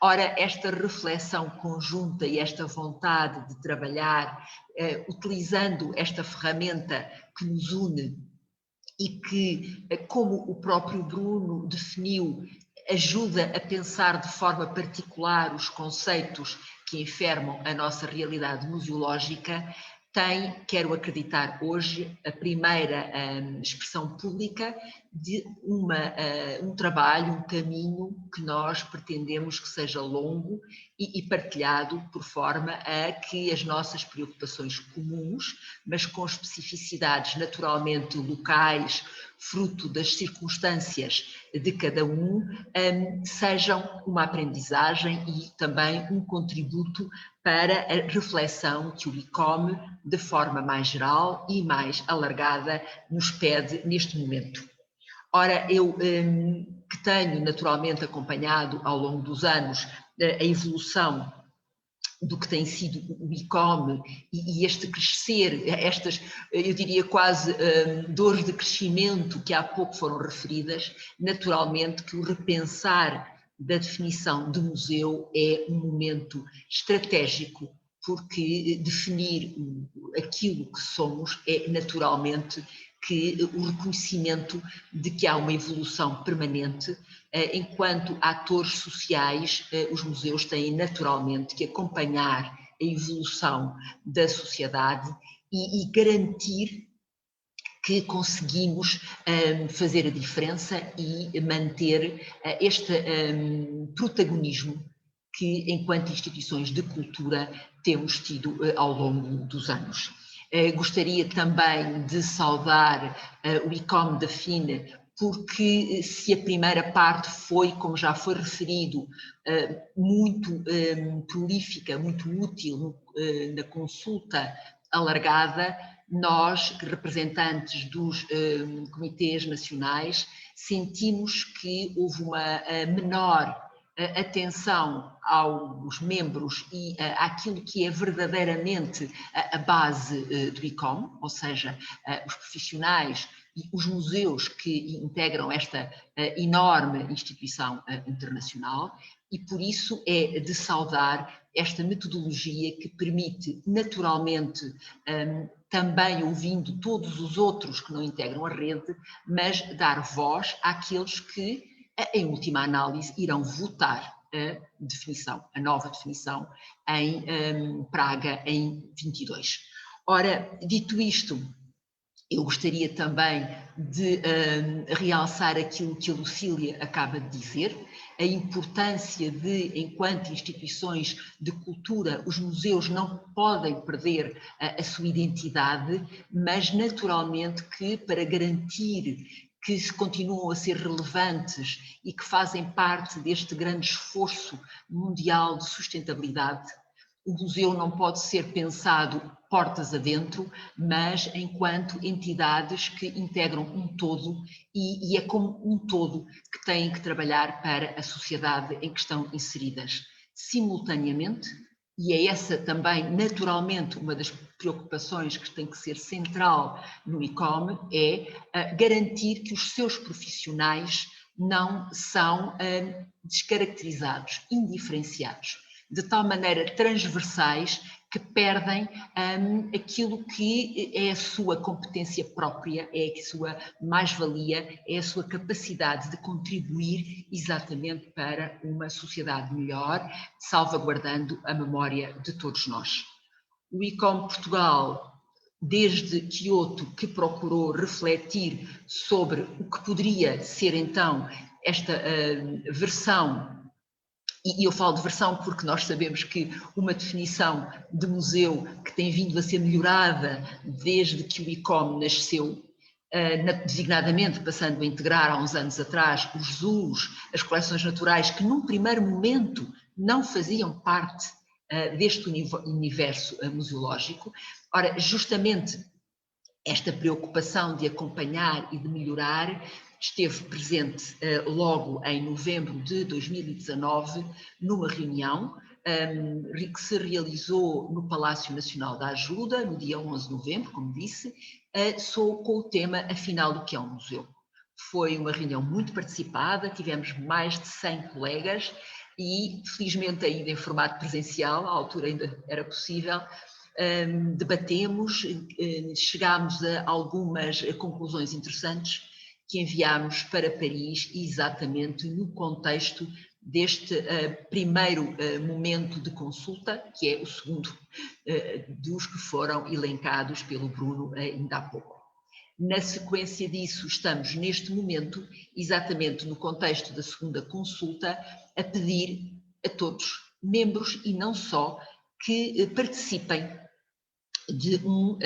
Ora, esta reflexão conjunta e esta vontade de trabalhar utilizando esta ferramenta que nos une e que, como o próprio Bruno definiu, ajuda a pensar de forma particular os conceitos que enfermam a nossa realidade museológica, tem, quero acreditar hoje, a primeira expressão pública de um trabalho, um caminho que nós pretendemos que seja longo e partilhado por forma a que as nossas preocupações comuns, mas com especificidades naturalmente locais, fruto das circunstâncias de cada um, sejam uma aprendizagem e também um contributo para a reflexão que o ICOM, de forma mais geral e mais alargada, nos pede neste momento. Ora, eu que tenho naturalmente acompanhado ao longo dos anos a evolução do que tem sido o ICOM e este crescer, estas, eu diria quase dores de crescimento que há pouco foram referidas, naturalmente que o repensar da definição de museu é um momento estratégico, porque definir aquilo que somos é naturalmente que o reconhecimento de que há uma evolução permanente. Enquanto atores sociais, os museus têm naturalmente que acompanhar a evolução da sociedade e garantir que conseguimos fazer a diferença e manter este protagonismo que, enquanto instituições de cultura, temos tido ao longo dos anos. Gostaria também de saudar o ICOM da FIN, porque se a primeira parte foi, como já foi referido, muito prolífica, muito útil na consulta alargada, nós, representantes dos comitês nacionais, sentimos que houve uma menor atenção aos membros e àquilo que é verdadeiramente a base do ICOM, ou seja, os profissionais e os museus que integram esta enorme instituição internacional, e por isso é de saudar esta metodologia que permite naturalmente, também ouvindo todos os outros que não integram a rede, mas dar voz àqueles que, em última análise, irão votar a definição, a nova definição em Praga em 22. Ora, dito isto, eu gostaria também de realçar aquilo que a Lucília acaba de dizer, a importância de, enquanto instituições de cultura, os museus não podem perder a sua identidade, mas naturalmente que, para garantir que se continuam a ser relevantes e que fazem parte deste grande esforço mundial de sustentabilidade, o museu não pode ser pensado portas adentro, mas enquanto entidades que integram um todo e é como um todo que têm que trabalhar para a sociedade em que estão inseridas. Simultaneamente, e é essa também naturalmente uma das preocupações que tem que ser central no ICOM, é garantir que os seus profissionais não são descaracterizados, indiferenciados, de tal maneira transversais que perdem aquilo que é a sua competência própria, é a sua mais-valia, é a sua capacidade de contribuir exatamente para uma sociedade melhor, salvaguardando a memória de todos nós. O ICOM Portugal, desde Kyoto, que procurou refletir sobre o que poderia ser então esta versão. E eu falo de versão porque nós sabemos que uma definição de museu que tem vindo a ser melhorada desde que o ICOM nasceu, designadamente passando a integrar há uns anos atrás os zoos, as coleções naturais, que num primeiro momento não faziam parte deste universo museológico. Ora, justamente esta preocupação de acompanhar e de melhorar esteve presente logo em novembro de 2019, numa reunião que se realizou no Palácio Nacional da Ajuda, no dia 11 de novembro, como disse, com o tema Afinal, o que é um museu? Foi uma reunião muito participada, tivemos mais de 100 colegas e, felizmente ainda em formato presencial, à altura ainda era possível, debatemos, chegámos a algumas conclusões interessantes que enviámos para Paris exatamente no contexto deste primeiro momento de consulta, que é o segundo dos que foram elencados pelo Bruno ainda há pouco. Na sequência disso, estamos neste momento, exatamente no contexto da segunda consulta, a pedir a todos, membros e não só, que participem de um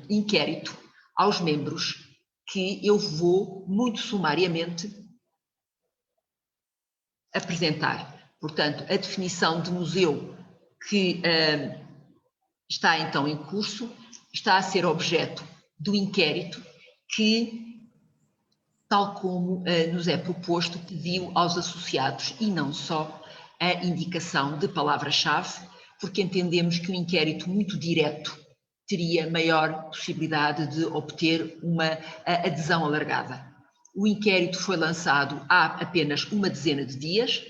inquérito aos membros, que eu vou muito sumariamente apresentar. Portanto, a definição de museu que está então em curso, está a ser objeto do inquérito que, tal como nos é proposto, pediu aos associados e não só a indicação de palavra-chave, porque entendemos que um inquérito muito direto teria maior possibilidade de obter uma adesão alargada. O inquérito foi lançado há apenas uma dezena de dias,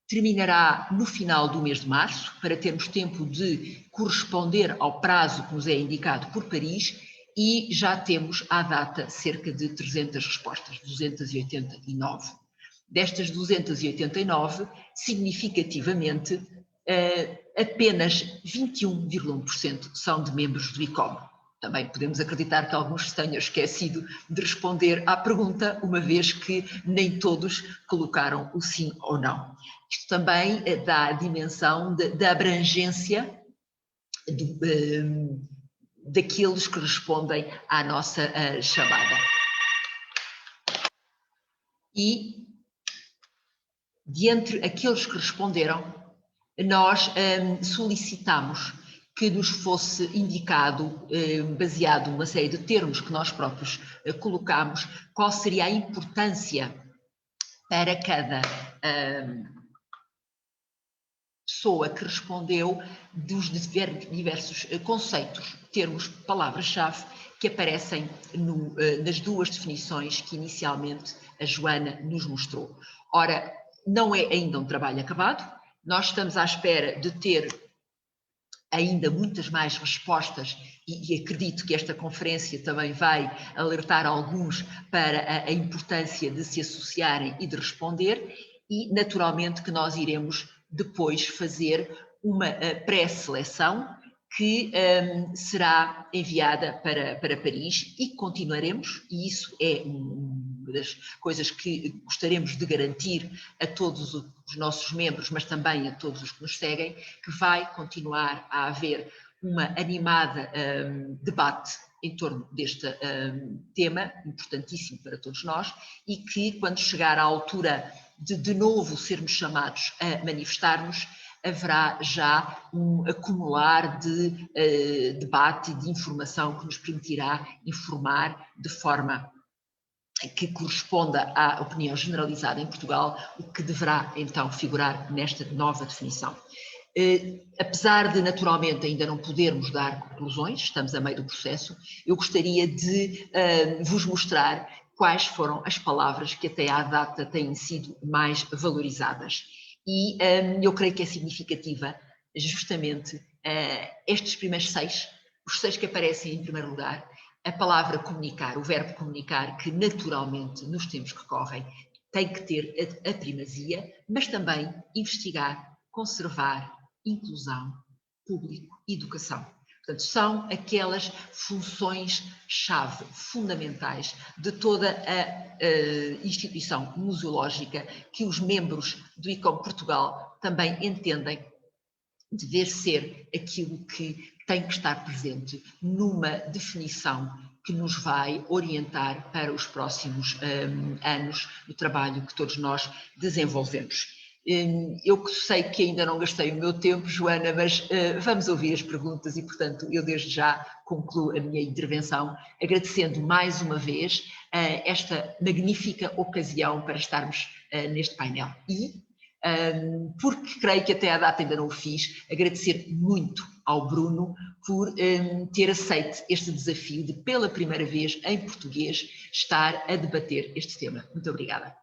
terminará no final do mês de março, para termos tempo de corresponder ao prazo que nos é indicado por Paris, e já temos à data cerca de 300 respostas, 289. Destas 289, significativamente, apenas 21,1% são de membros do ICOM. Também podemos acreditar que alguns se tenham esquecido de responder à pergunta, uma vez que nem todos colocaram o sim ou não. Isto também dá a dimensão da abrangência daqueles que respondem à nossa chamada. E, de entre aqueles que responderam, nós solicitamos que nos fosse indicado, baseado numa série de termos que nós próprios colocamos, qual seria a importância para cada pessoa que respondeu dos diversos conceitos, termos, palavras-chave que aparecem nas duas definições que inicialmente a Joana nos mostrou. Ora, não é ainda um trabalho acabado, nós estamos à espera de ter ainda muitas mais respostas e acredito que esta conferência também vai alertar alguns para a importância de se associarem e de responder, e naturalmente que nós iremos depois fazer uma pré-seleção que será enviada para Paris, e continuaremos, e isso é uma das coisas que gostaríamos de garantir a todos os nossos membros, mas também a todos os que nos seguem, que vai continuar a haver uma animada debate em torno deste tema, importantíssimo para todos nós, e que quando chegar à altura de novo sermos chamados a manifestar-nos, haverá já um acumular de debate e de informação que nos permitirá informar de forma que corresponda à opinião generalizada em Portugal, o que deverá então figurar nesta nova definição. Apesar de naturalmente ainda não podermos dar conclusões, estamos a meio do processo, eu gostaria de vos mostrar quais foram as palavras que até à data têm sido mais valorizadas. E eu creio que é significativa justamente estes primeiros 6, os 6 que aparecem em primeiro lugar, a palavra comunicar, o verbo comunicar, que naturalmente nos tempos que correm tem que ter a primazia, mas também investigar, conservar, inclusão, público, educação. Portanto, são aquelas funções-chave fundamentais de toda a instituição museológica que os membros do ICOM Portugal também entendem dever ser aquilo que tem que estar presente numa definição que nos vai orientar para os próximos anos do trabalho que todos nós desenvolvemos. Eu sei que ainda não gastei o meu tempo, Joana, mas vamos ouvir as perguntas e, portanto, eu desde já concluo a minha intervenção agradecendo mais uma vez esta magnífica ocasião para estarmos neste painel. E, porque creio que até à data ainda não o fiz, agradecer muito ao Bruno por ter aceito este desafio de, pela primeira vez em português, estar a debater este tema. Muito obrigada.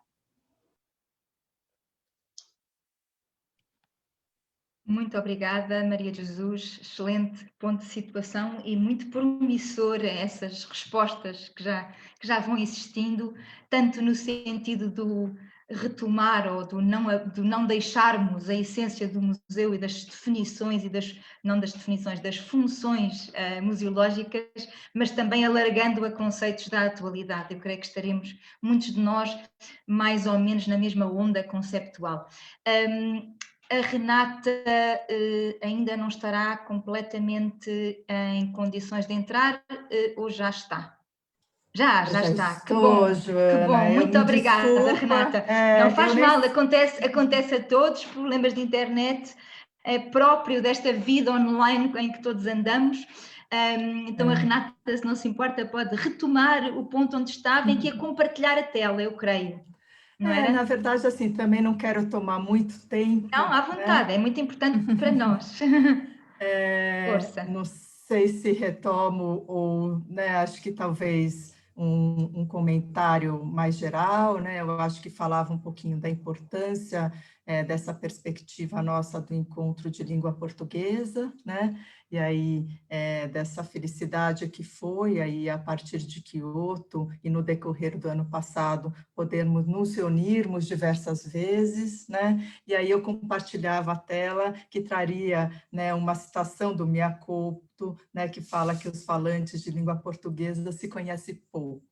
Muito obrigada, Maria de Jesus. Excelente ponto de situação e muito promissor essas respostas que já vão existindo, tanto no sentido do retomar ou do não deixarmos a essência do museu e das definições das funções museológicas, mas também alargando a conceitos da atualidade. Eu creio que estaremos, muitos de nós, mais ou menos na mesma onda conceptual. A Renata ainda não estará completamente em condições de entrar ou já está? Já está.
Estou,
que bom,
Joana,
que bom. Muito obrigada,
desculpa,
Renata. Não faz mal, acontece a todos, problemas de internet, é próprio desta vida online em que todos andamos. Então a Renata, se não se importa, pode retomar o ponto onde estava, em que é compartilhar a tela, eu creio.
Na verdade, assim, também não quero tomar muito tempo.
Não, à vontade, né? É muito importante para nós. Força.
Não sei se retomo ou, né, acho que talvez um comentário mais geral, né? Eu acho que falava um pouquinho da importância dessa perspectiva nossa do encontro de língua portuguesa, né? E aí dessa felicidade que foi aí a partir de Kyoto e no decorrer do ano passado podermos nos reunirmos diversas vezes, né? E aí eu compartilhava a tela que traria, né, uma citação do Mia Couto, né, que fala que os falantes de língua portuguesa se conhecem pouco,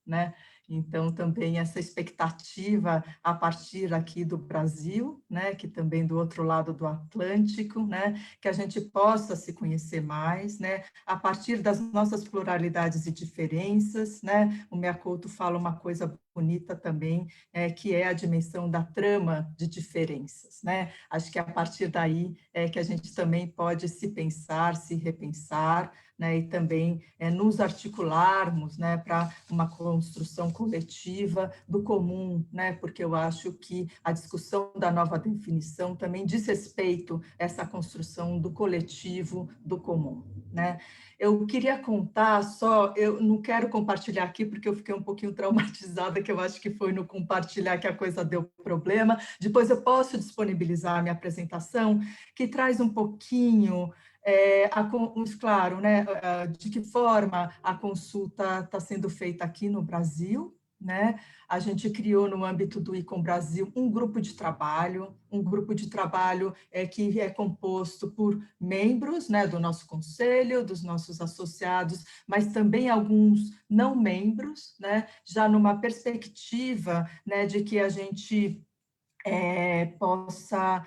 né? Então, também essa expectativa a partir aqui do Brasil, né, que também do outro lado do Atlântico, né, que a gente possa se conhecer mais, né, a partir das nossas pluralidades e diferenças, né? O Mia Couto fala uma coisa bonita também, que é a dimensão da trama de diferenças, né? Acho que a partir daí é que a gente também pode se pensar, se repensar, né, e também nos articularmos, né, para uma construção coletiva do comum, né, porque eu acho que a discussão da nova definição também diz respeito a essa construção do coletivo, do comum, né. Eu queria contar só, eu não quero compartilhar aqui porque eu fiquei um pouquinho traumatizada, que eu acho que foi no compartilhar que a coisa deu problema. Depois eu posso disponibilizar a minha apresentação, que traz um pouquinho claro, né, de que forma a consulta está sendo feita aqui no Brasil, né? A gente criou no âmbito do ICOM Brasil um grupo de trabalho que é composto por membros, né, do nosso conselho, dos nossos associados, mas também alguns não membros, né, já numa perspectiva, né, de que a gente possa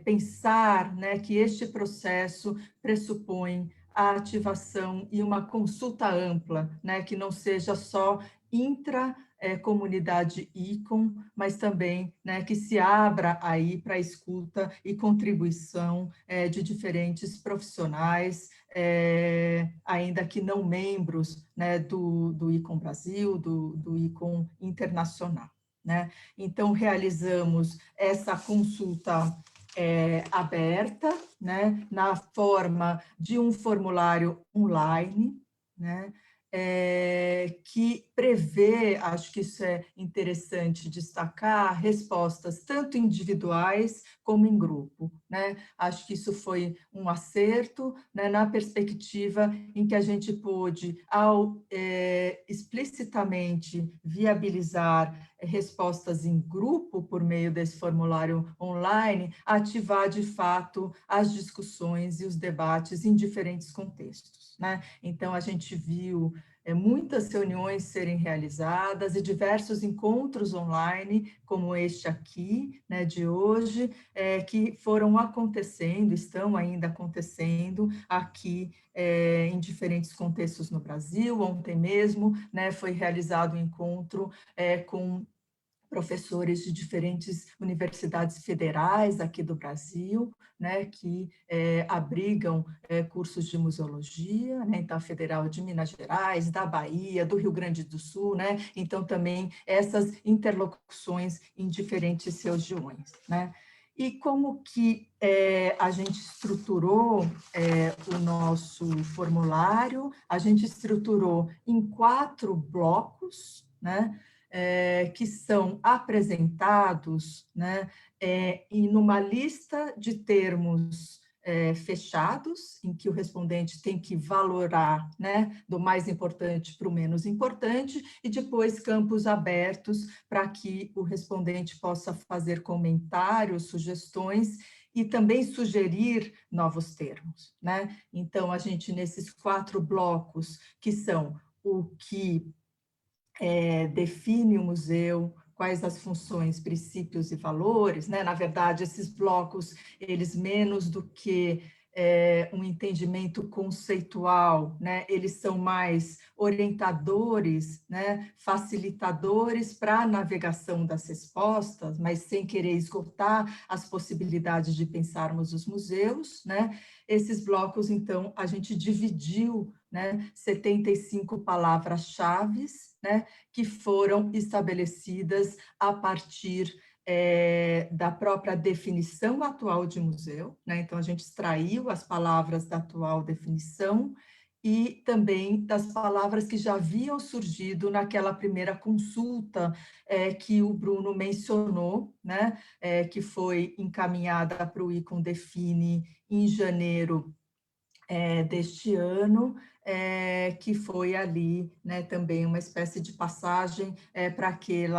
pensar, né, que este processo pressupõe a ativação e uma consulta ampla, né, que não seja só comunidade ICOM, mas também, né, que se abra aí para a escuta e contribuição de diferentes profissionais, ainda que não membros, né, do ICOM Brasil, do ICOM Internacional, né? Então, realizamos essa consulta aberta, né, na forma de um formulário online, né? que prevê, acho que isso é interessante destacar, respostas tanto individuais como em grupo, né? Acho que isso foi um acerto, né, na perspectiva em que a gente pôde, ao explicitamente viabilizar respostas em grupo por meio desse formulário online, ativar de fato as discussões e os debates em diferentes contextos, né? Então, a gente viu muitas reuniões serem realizadas e diversos encontros online, como este aqui, né, de hoje, que foram acontecendo, estão ainda acontecendo aqui em diferentes contextos no Brasil. Ontem mesmo, né, foi realizado um encontro com professores de diferentes universidades federais aqui do Brasil, né, que abrigam cursos de museologia, né, então a Federal de Minas Gerais, da Bahia, do Rio Grande do Sul, né, então também essas interlocuções em diferentes regiões, né. E como que a gente estruturou o nosso formulário? A gente estruturou em 4 blocos, né, que são apresentados, né, e numa lista de termos fechados, em que o respondente tem que valorar, né, do mais importante para o menos importante, e depois campos abertos para que o respondente possa fazer comentários, sugestões e também sugerir novos termos, né? Então, a gente, nesses 4 blocos, que são o que define o museu, quais as funções, princípios e valores, né? Na verdade, esses blocos, eles menos do que um entendimento conceitual, né? Eles são mais orientadores, né? Facilitadores para a navegação das respostas, mas sem querer esgotar as possibilidades de pensarmos os museus, né? Esses blocos, então, a gente dividiu, né, 75 palavras-chave, né, que foram estabelecidas a partir da própria definição atual de museu, né? Então, a gente extraiu as palavras da atual definição e também das palavras que já haviam surgido naquela primeira consulta que o Bruno mencionou, né? Que foi encaminhada para o ICOM Define em janeiro deste ano, que foi ali, né, também uma espécie de passagem para aquele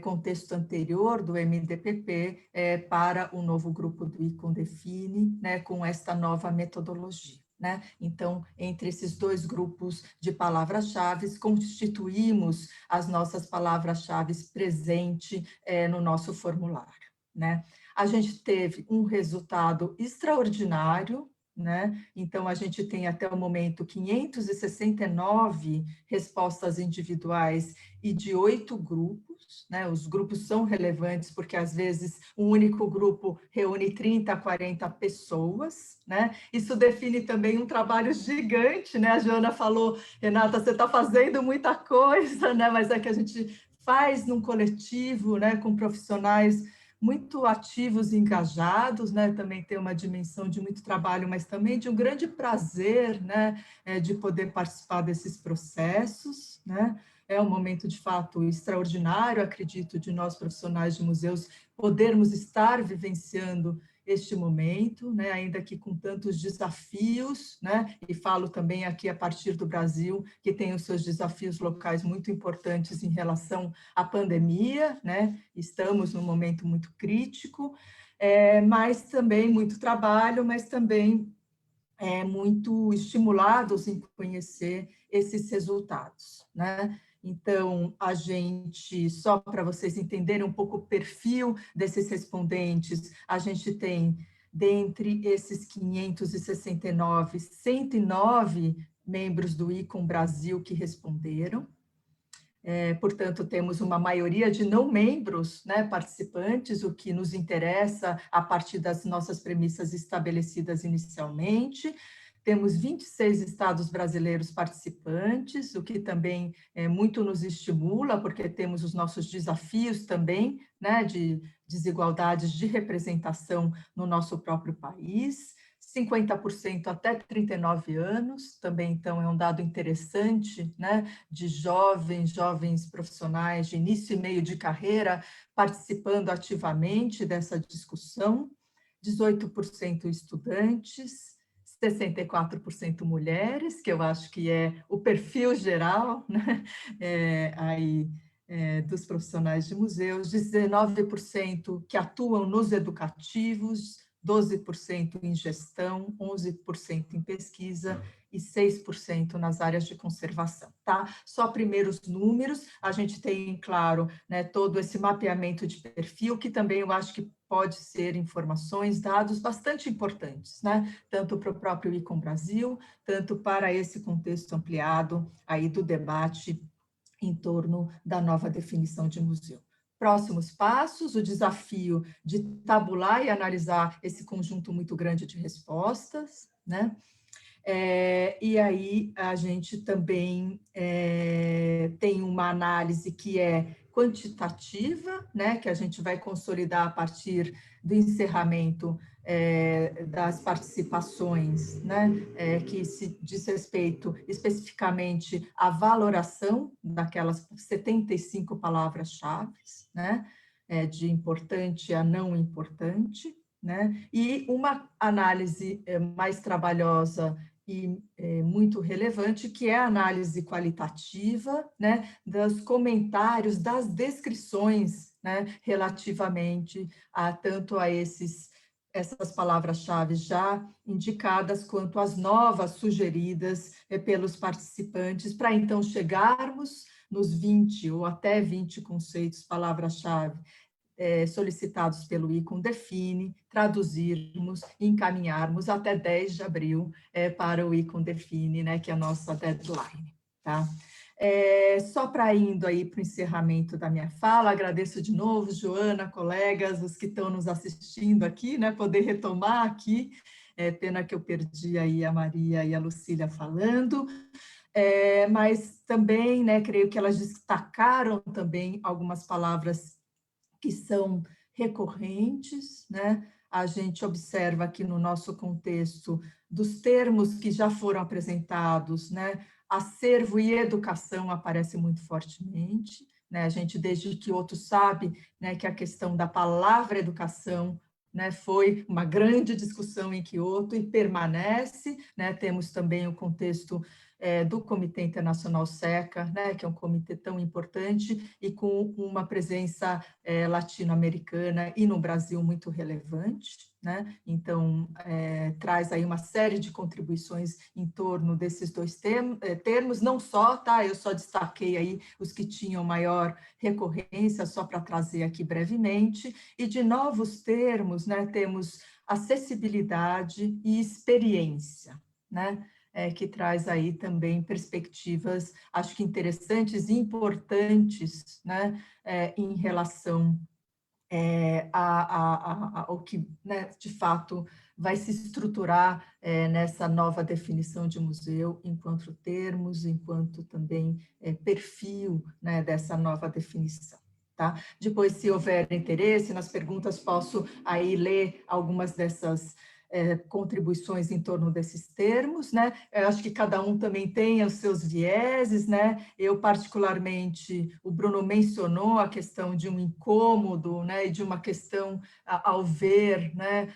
contexto anterior do MDPP para o novo grupo do ICOM Define, né, com esta nova metodologia. Né? Então, entre esses 2 grupos de palavras-chave, constituímos as nossas palavras-chave presentes no nosso formulário. Né? A gente teve um resultado extraordinário, né? Então, a gente tem até o momento 569 respostas individuais e de 8 grupos, né? Os grupos são relevantes porque, às vezes, um único grupo reúne 30 a 40 pessoas, né? Isso define também um trabalho gigante, né? A Joana falou, Renata, você está fazendo muita coisa, né? Mas é que a gente faz num coletivo, né? Com profissionais muito ativos e engajados, né? Também tem uma dimensão de muito trabalho, mas também de um grande prazer, né? De poder participar desses processos, né? É um momento, de fato, extraordinário, acredito, de nós profissionais de museus podermos estar vivenciando este momento, né, ainda que com tantos desafios, né, e falo também aqui a partir do Brasil, que tem os seus desafios locais muito importantes em relação à pandemia, né, estamos num momento muito crítico, mas também muito trabalho, mas também muito estimulados em conhecer esses resultados, né? Então, a gente, só para vocês entenderem um pouco o perfil desses respondentes, a gente tem, dentre esses 569, 109 membros do ICOM Brasil que responderam. Portanto, temos uma maioria de não membros, né, participantes, o que nos interessa a partir das nossas premissas estabelecidas inicialmente. Temos 26 estados brasileiros participantes, o que também muito nos estimula, porque temos os nossos desafios também, né, de desigualdades de representação no nosso próprio país. 50% até 39 anos, também então é um dado interessante, né, de jovens profissionais de início e meio de carreira participando ativamente dessa discussão, 18% estudantes, 64% mulheres, que eu acho que é o perfil geral, né, dos profissionais de museus, 19% que atuam nos educativos, 12% em gestão, 11% em pesquisa e 6% nas áreas de conservação, tá? Só primeiros números, a gente tem, claro, né, todo esse mapeamento de perfil, que também eu acho que pode ser informações, dados bastante importantes, né? Tanto para o próprio ICOM Brasil, tanto para esse contexto ampliado aí do debate em torno da nova definição de museu. Próximos passos, o desafio de tabular e analisar esse conjunto muito grande de respostas, né? E aí a gente também tem uma análise que é quantitativa, né, que a gente vai consolidar a partir do encerramento das participações, né, que se diz respeito especificamente à valoração daquelas 75 palavras-chave, né, de importante a não importante, né, e uma análise mais trabalhosa e muito relevante, que é a análise qualitativa, né, dos comentários, das descrições, né, relativamente a tanto a essas palavras-chave já indicadas, quanto as novas sugeridas pelos participantes, para então chegarmos nos 20 ou até 20 conceitos, palavras-chave, solicitados pelo ICOM Define, traduzirmos e encaminharmos até 10 de abril para o ICOM Define, né, que é a nossa deadline, tá? Só para indo aí para o encerramento da minha fala, agradeço de novo, Joana, colegas, os que estão nos assistindo aqui, né, poder retomar aqui, pena que eu perdi aí a Maria e a Lucília falando, mas também, né, creio que elas destacaram também algumas palavras que são recorrentes, né? A gente observa aqui no nosso contexto dos termos que já foram apresentados, né? Acervo e educação aparece muito fortemente, né? A gente, desde Kyoto, sabe, né, que a questão da palavra educação, né, foi uma grande discussão em Kyoto e permanece, né? Temos também o contexto do Comitê Internacional SECA, né, que é um comitê tão importante e com uma presença latino-americana e no Brasil muito relevante, né? Então, traz aí uma série de contribuições em torno desses dois termos, não só, tá? Eu só destaquei aí os que tinham maior recorrência, só para trazer aqui brevemente, e de novos termos, né, temos acessibilidade e experiência, né? Que traz aí também perspectivas, acho que interessantes e importantes, né, em relação ao que, né, de fato, vai se estruturar nessa nova definição de museu, enquanto termos, enquanto também perfil, né, dessa nova definição. Tá? Depois, se houver interesse nas perguntas, posso aí ler algumas dessas contribuições em torno desses termos, né? Eu acho que cada um também tem os seus vieses, né? Eu, particularmente, o Bruno mencionou a questão de um incômodo, né? E de uma questão, ao ver, né,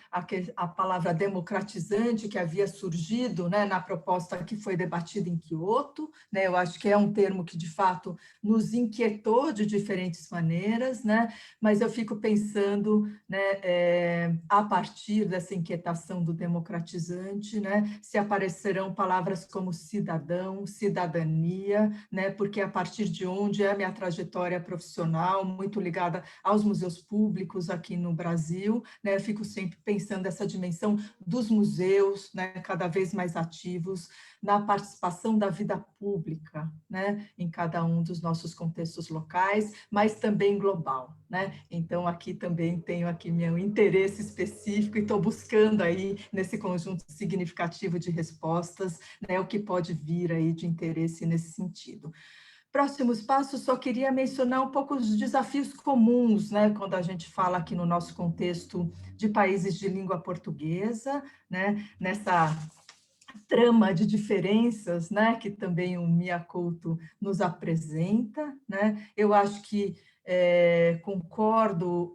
a palavra democratizante que havia surgido, né, na proposta que foi debatida em Kyoto, né? Eu acho que é um termo que, de fato, nos inquietou de diferentes maneiras, né? Mas eu fico pensando, né, a partir dessa inquietação do democratizante, né, se aparecerão palavras como cidadão, cidadania, né, porque a partir de onde é a minha trajetória profissional, muito ligada aos museus públicos aqui no Brasil, né, eu fico sempre pensando essa dimensão dos museus, né, cada vez mais ativos na participação da vida pública, né, em cada um dos nossos contextos locais, mas também global, né? Então, aqui também tenho aqui meu interesse específico e estou buscando aí, nesse conjunto significativo de respostas, né, o que pode vir aí de interesse nesse sentido. próximos passos, só queria mencionar um pouco os desafios comuns, né, quando a gente fala aqui no nosso contexto de países de língua portuguesa, né, nessa trama de diferenças, né, que também o Mia Couto nos apresenta, né? Eu acho que concordo,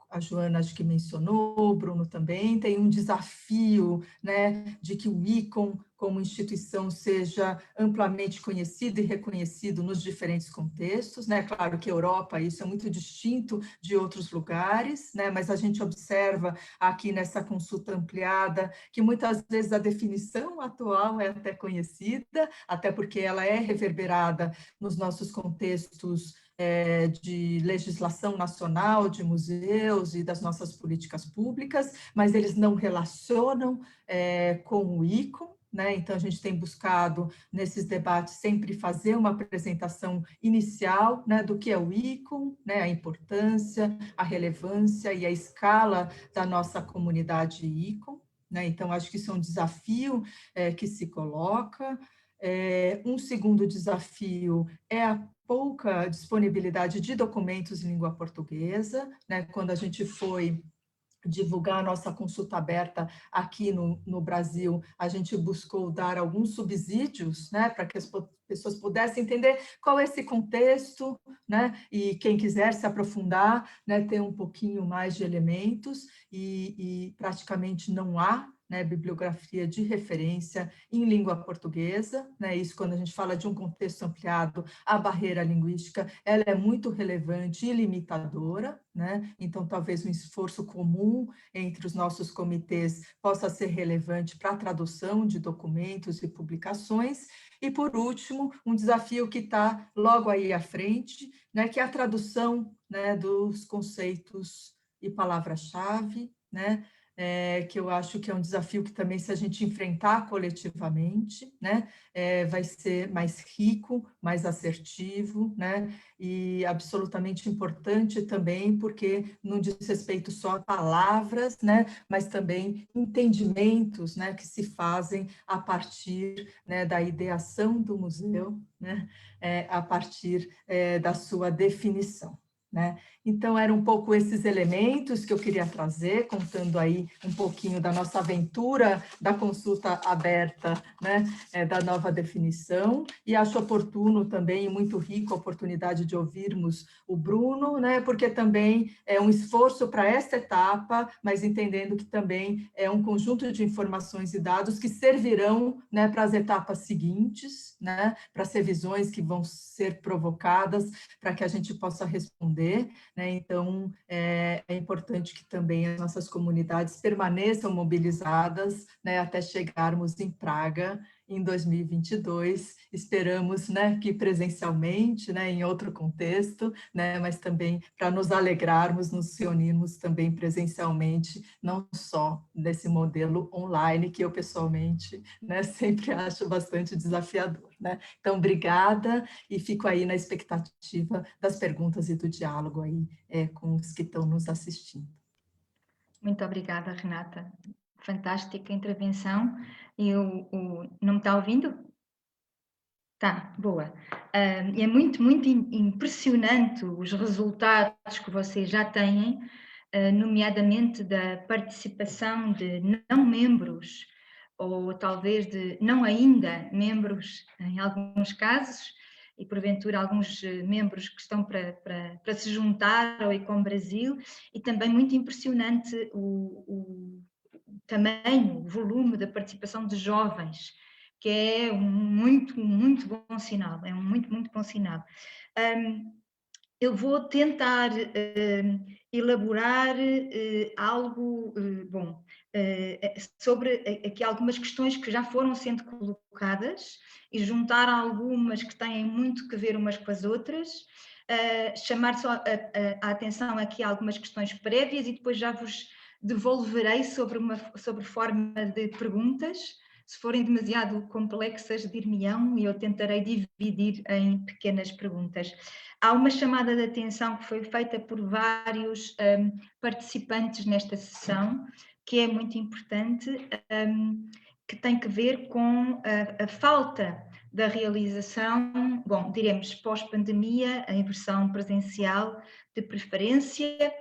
a Joana acho que mencionou, o Bruno também, tem um desafio, né, de que o ICOM, como instituição, seja amplamente conhecido e reconhecido nos diferentes contextos, né? Claro que a Europa, isso é muito distinto de outros lugares, né? Mas a gente observa aqui nessa consulta ampliada que muitas vezes a definição atual é até conhecida, até porque ela é reverberada nos nossos contextos de legislação nacional, de museus e das nossas políticas públicas, mas eles não relacionam com o ICOM, né? Então, a gente tem buscado, nesses debates, sempre fazer uma apresentação inicial, né, do que é o ICOM, né, a importância, a relevância e a escala da nossa comunidade ICOM, né? Então, acho que isso é um desafio que se coloca. Um segundo desafio é a pouca disponibilidade de documentos em língua portuguesa, né? Quando a gente foi divulgar a nossa consulta aberta aqui no Brasil, a gente buscou dar alguns subsídios, né, para que as pessoas pudessem entender qual é esse contexto, né, e quem quiser se aprofundar, né, ter um pouquinho mais de elementos, e praticamente não há, né, bibliografia de referência em língua portuguesa, né, isso quando a gente fala de um contexto ampliado, a barreira linguística, ela é muito relevante e limitadora, né, então talvez um esforço comum entre os nossos comitês possa ser relevante para a tradução de documentos e publicações. E, por último, um desafio que está logo aí à frente, né, que é a tradução, né, dos conceitos e palavras-chave, né, que eu acho que é um desafio que também, se a gente enfrentar coletivamente, né, vai ser mais rico, mais assertivo, né, e absolutamente importante também, porque não diz respeito só a palavras, né, mas também entendimentos, né, que se fazem a partir, né, da ideação do museu, né, a partir da sua definição, né? Então, eram um pouco esses elementos que eu queria trazer, contando aí um pouquinho da nossa aventura da consulta aberta, né, da nova definição, e acho oportuno também, muito rico, a oportunidade de ouvirmos o Bruno, né, porque também é um esforço para esta etapa, mas entendendo que também é um conjunto de informações e dados que servirão, né, para as etapas seguintes, né, para as revisões que vão ser provocadas, para que a gente possa responder, né? Então, é importante que também as nossas comunidades permaneçam mobilizadas, né, até chegarmos em Praga em 2022. Esperamos, né, que presencialmente, né, em outro contexto, né, mas também para nos alegrarmos, nos reunirmos também presencialmente, não só nesse modelo online, que eu pessoalmente, né, sempre acho bastante desafiador, né? Então, obrigada, e fico aí na expectativa das perguntas e do diálogo aí com os que estão nos assistindo.
Muito obrigada, Renata. Fantástica intervenção. Não me está ouvindo? Tá, boa. É muito, muito impressionante os resultados que vocês já têm, nomeadamente da participação de não membros, ou talvez de não ainda membros, em alguns casos, e porventura alguns membros que estão para se juntar ao ICOM Brasil, e também muito impressionante o tamanho, o volume da participação de jovens, que é muito, muito bom sinal, é um muito, muito bom sinal. Eu vou tentar elaborar algo bom sobre aqui algumas questões que já foram sendo colocadas e juntar algumas que têm muito que ver umas com as outras, chamar só a atenção aqui a algumas questões prévias e depois já vos devolverei sobre forma de perguntas. Se forem demasiado complexas, dir-me-ão e eu tentarei dividir em pequenas perguntas. Há uma chamada de atenção que foi feita por vários participantes nesta sessão, que é muito importante, que tem que ver com a falta da realização, bom, diremos pós-pandemia, em versão presencial, de preferência,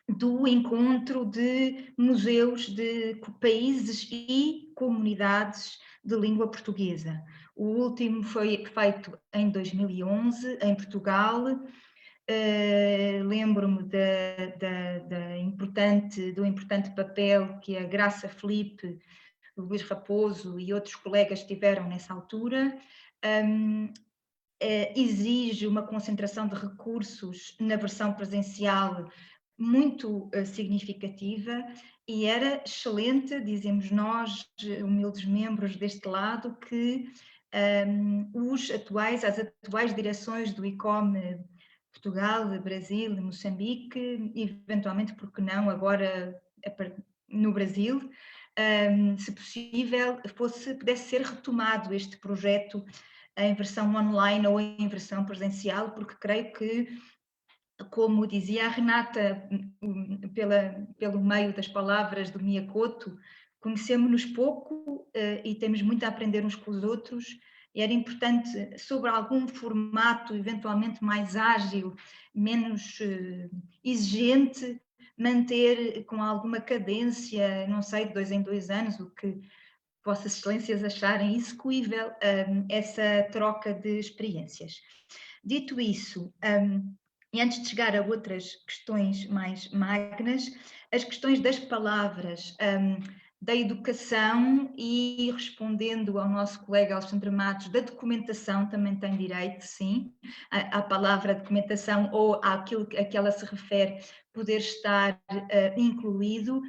do encontro de museus de países e comunidades de língua portuguesa. O último foi feito em 2011, em Portugal. Lembro-me do importante papel que a Graça Filipe, o Luís Raposo e outros colegas tiveram nessa altura. Exige uma concentração de recursos na versão presencial muito significativa, e era excelente, dizemos nós, humildes membros deste lado, que as atuais direções do ICOM Portugal, Brasil, Moçambique, eventualmente, porque não, agora no Brasil, se possível, pudesse ser retomado este projeto em versão online ou em versão presencial, porque creio que, como dizia a Renata, pelo meio das palavras do Miyakoto, conhecemos-nos pouco e temos muito a aprender uns com os outros, e era importante, sobre algum formato eventualmente mais ágil, menos exigente, manter com alguma cadência, não sei, de 2 em 2 anos, o que Vossas Excelências acharem execuível, essa troca de experiências. Dito isso, e antes de chegar a outras questões mais magnas, as questões das palavras, da educação, e respondendo ao nosso colega Alexandre Matos, da documentação também tem direito, sim, à palavra documentação ou àquilo a que ela se refere poder estar incluído.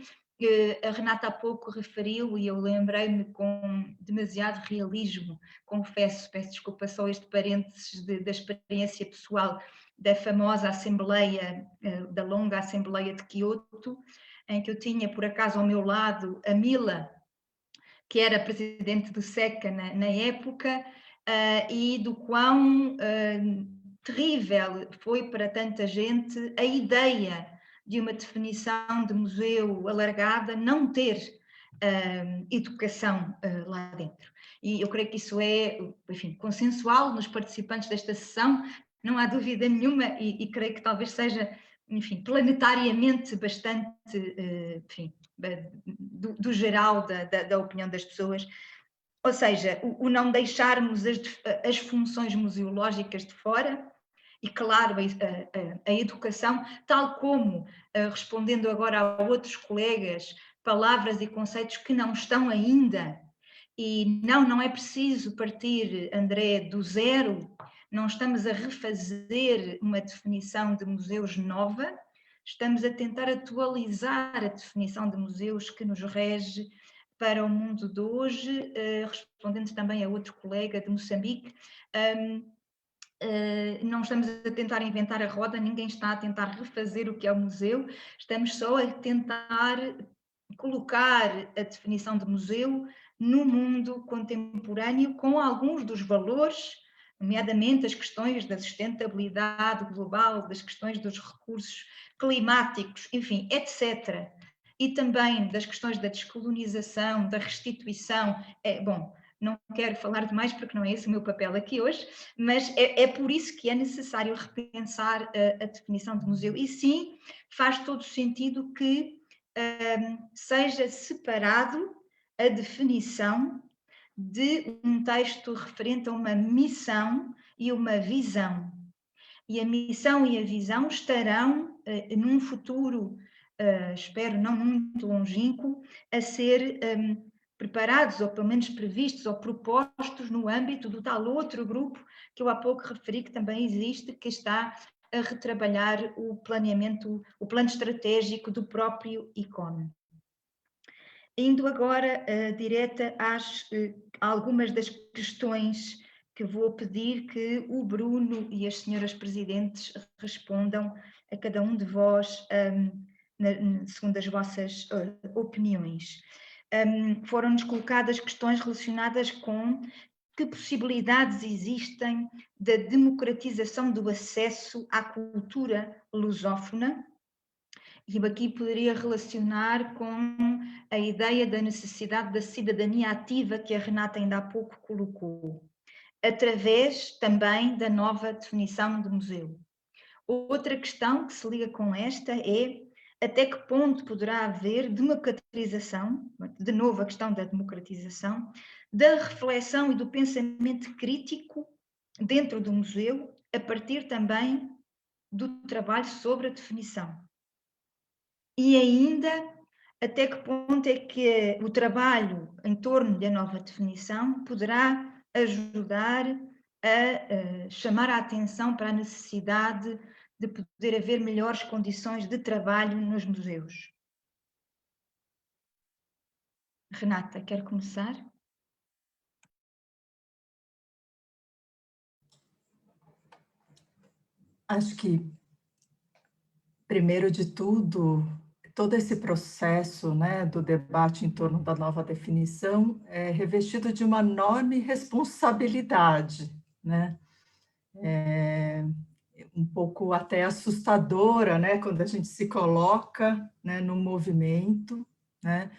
A Renata há pouco referiu, e eu lembrei-me com demasiado realismo, confesso, peço desculpa, só este parênteses da experiência pessoal, da famosa Assembleia, da longa Assembleia de Quioto, em que eu tinha por acaso ao meu lado a Mila, que era presidente do SECA na época, e do quão terrível foi para tanta gente a ideia de uma definição de museu alargada não ter educação lá dentro. E eu creio que isso é, enfim, consensual nos participantes desta sessão, não há dúvida nenhuma, e creio que talvez seja, enfim, planetariamente bastante, enfim, do geral da opinião das pessoas. Ou seja, o não deixarmos as funções museológicas de fora, e claro, a educação, tal como, respondendo agora a outros colegas, palavras e conceitos que não estão ainda, e não é preciso partir, André, do zero, não estamos a refazer uma definição de museus nova, estamos a tentar atualizar a definição de museus que nos rege para o mundo de hoje, respondendo também a outro colega de Moçambique. Não estamos a tentar inventar a roda, ninguém está a tentar refazer o que é o museu, estamos só a tentar colocar a definição de museu no mundo contemporâneo, com alguns dos valores, nomeadamente as questões da sustentabilidade global, das questões dos recursos climáticos, enfim, etc. E também das questões da descolonização, da restituição. Bom, não quero falar demais porque não é esse o meu papel aqui hoje, mas é por isso que é necessário repensar a definição de museu. E sim, faz todo sentido que seja separado a definição de um texto referente a uma missão e uma visão. E a missão e a visão estarão, num futuro, espero não muito longínquo, a ser preparados, ou pelo menos previstos ou propostos no âmbito do tal outro grupo que eu há pouco referi, que também existe, que está a retrabalhar o planeamento, o plano estratégico do próprio ICOM. Indo agora direta às algumas das questões que vou pedir que o Bruno e as senhoras presidentes respondam a cada um de vós, segundo as vossas opiniões. Foram-nos colocadas questões relacionadas com que possibilidades existem da democratização do acesso à cultura lusófona, e eu aqui poderia relacionar com a ideia da necessidade da cidadania ativa que a Renata ainda há pouco colocou. através também da nova definição de museu. Outra questão que se liga com esta é até que ponto poderá haver democratização, de novo a questão da democratização, da reflexão e do pensamento crítico dentro do museu, a partir também do trabalho sobre a definição. E ainda, até que ponto é que o trabalho em torno da nova definição poderá ajudar a chamar a atenção para a necessidade de poder haver melhores condições de trabalho nos museus. Renata, quer começar?
Acho que, primeiro de tudo, todo esse processo, né, do debate em torno da nova definição é revestido de uma enorme responsabilidade, né? Um pouco até assustadora, né, quando a gente se coloca, né, no movimento, né,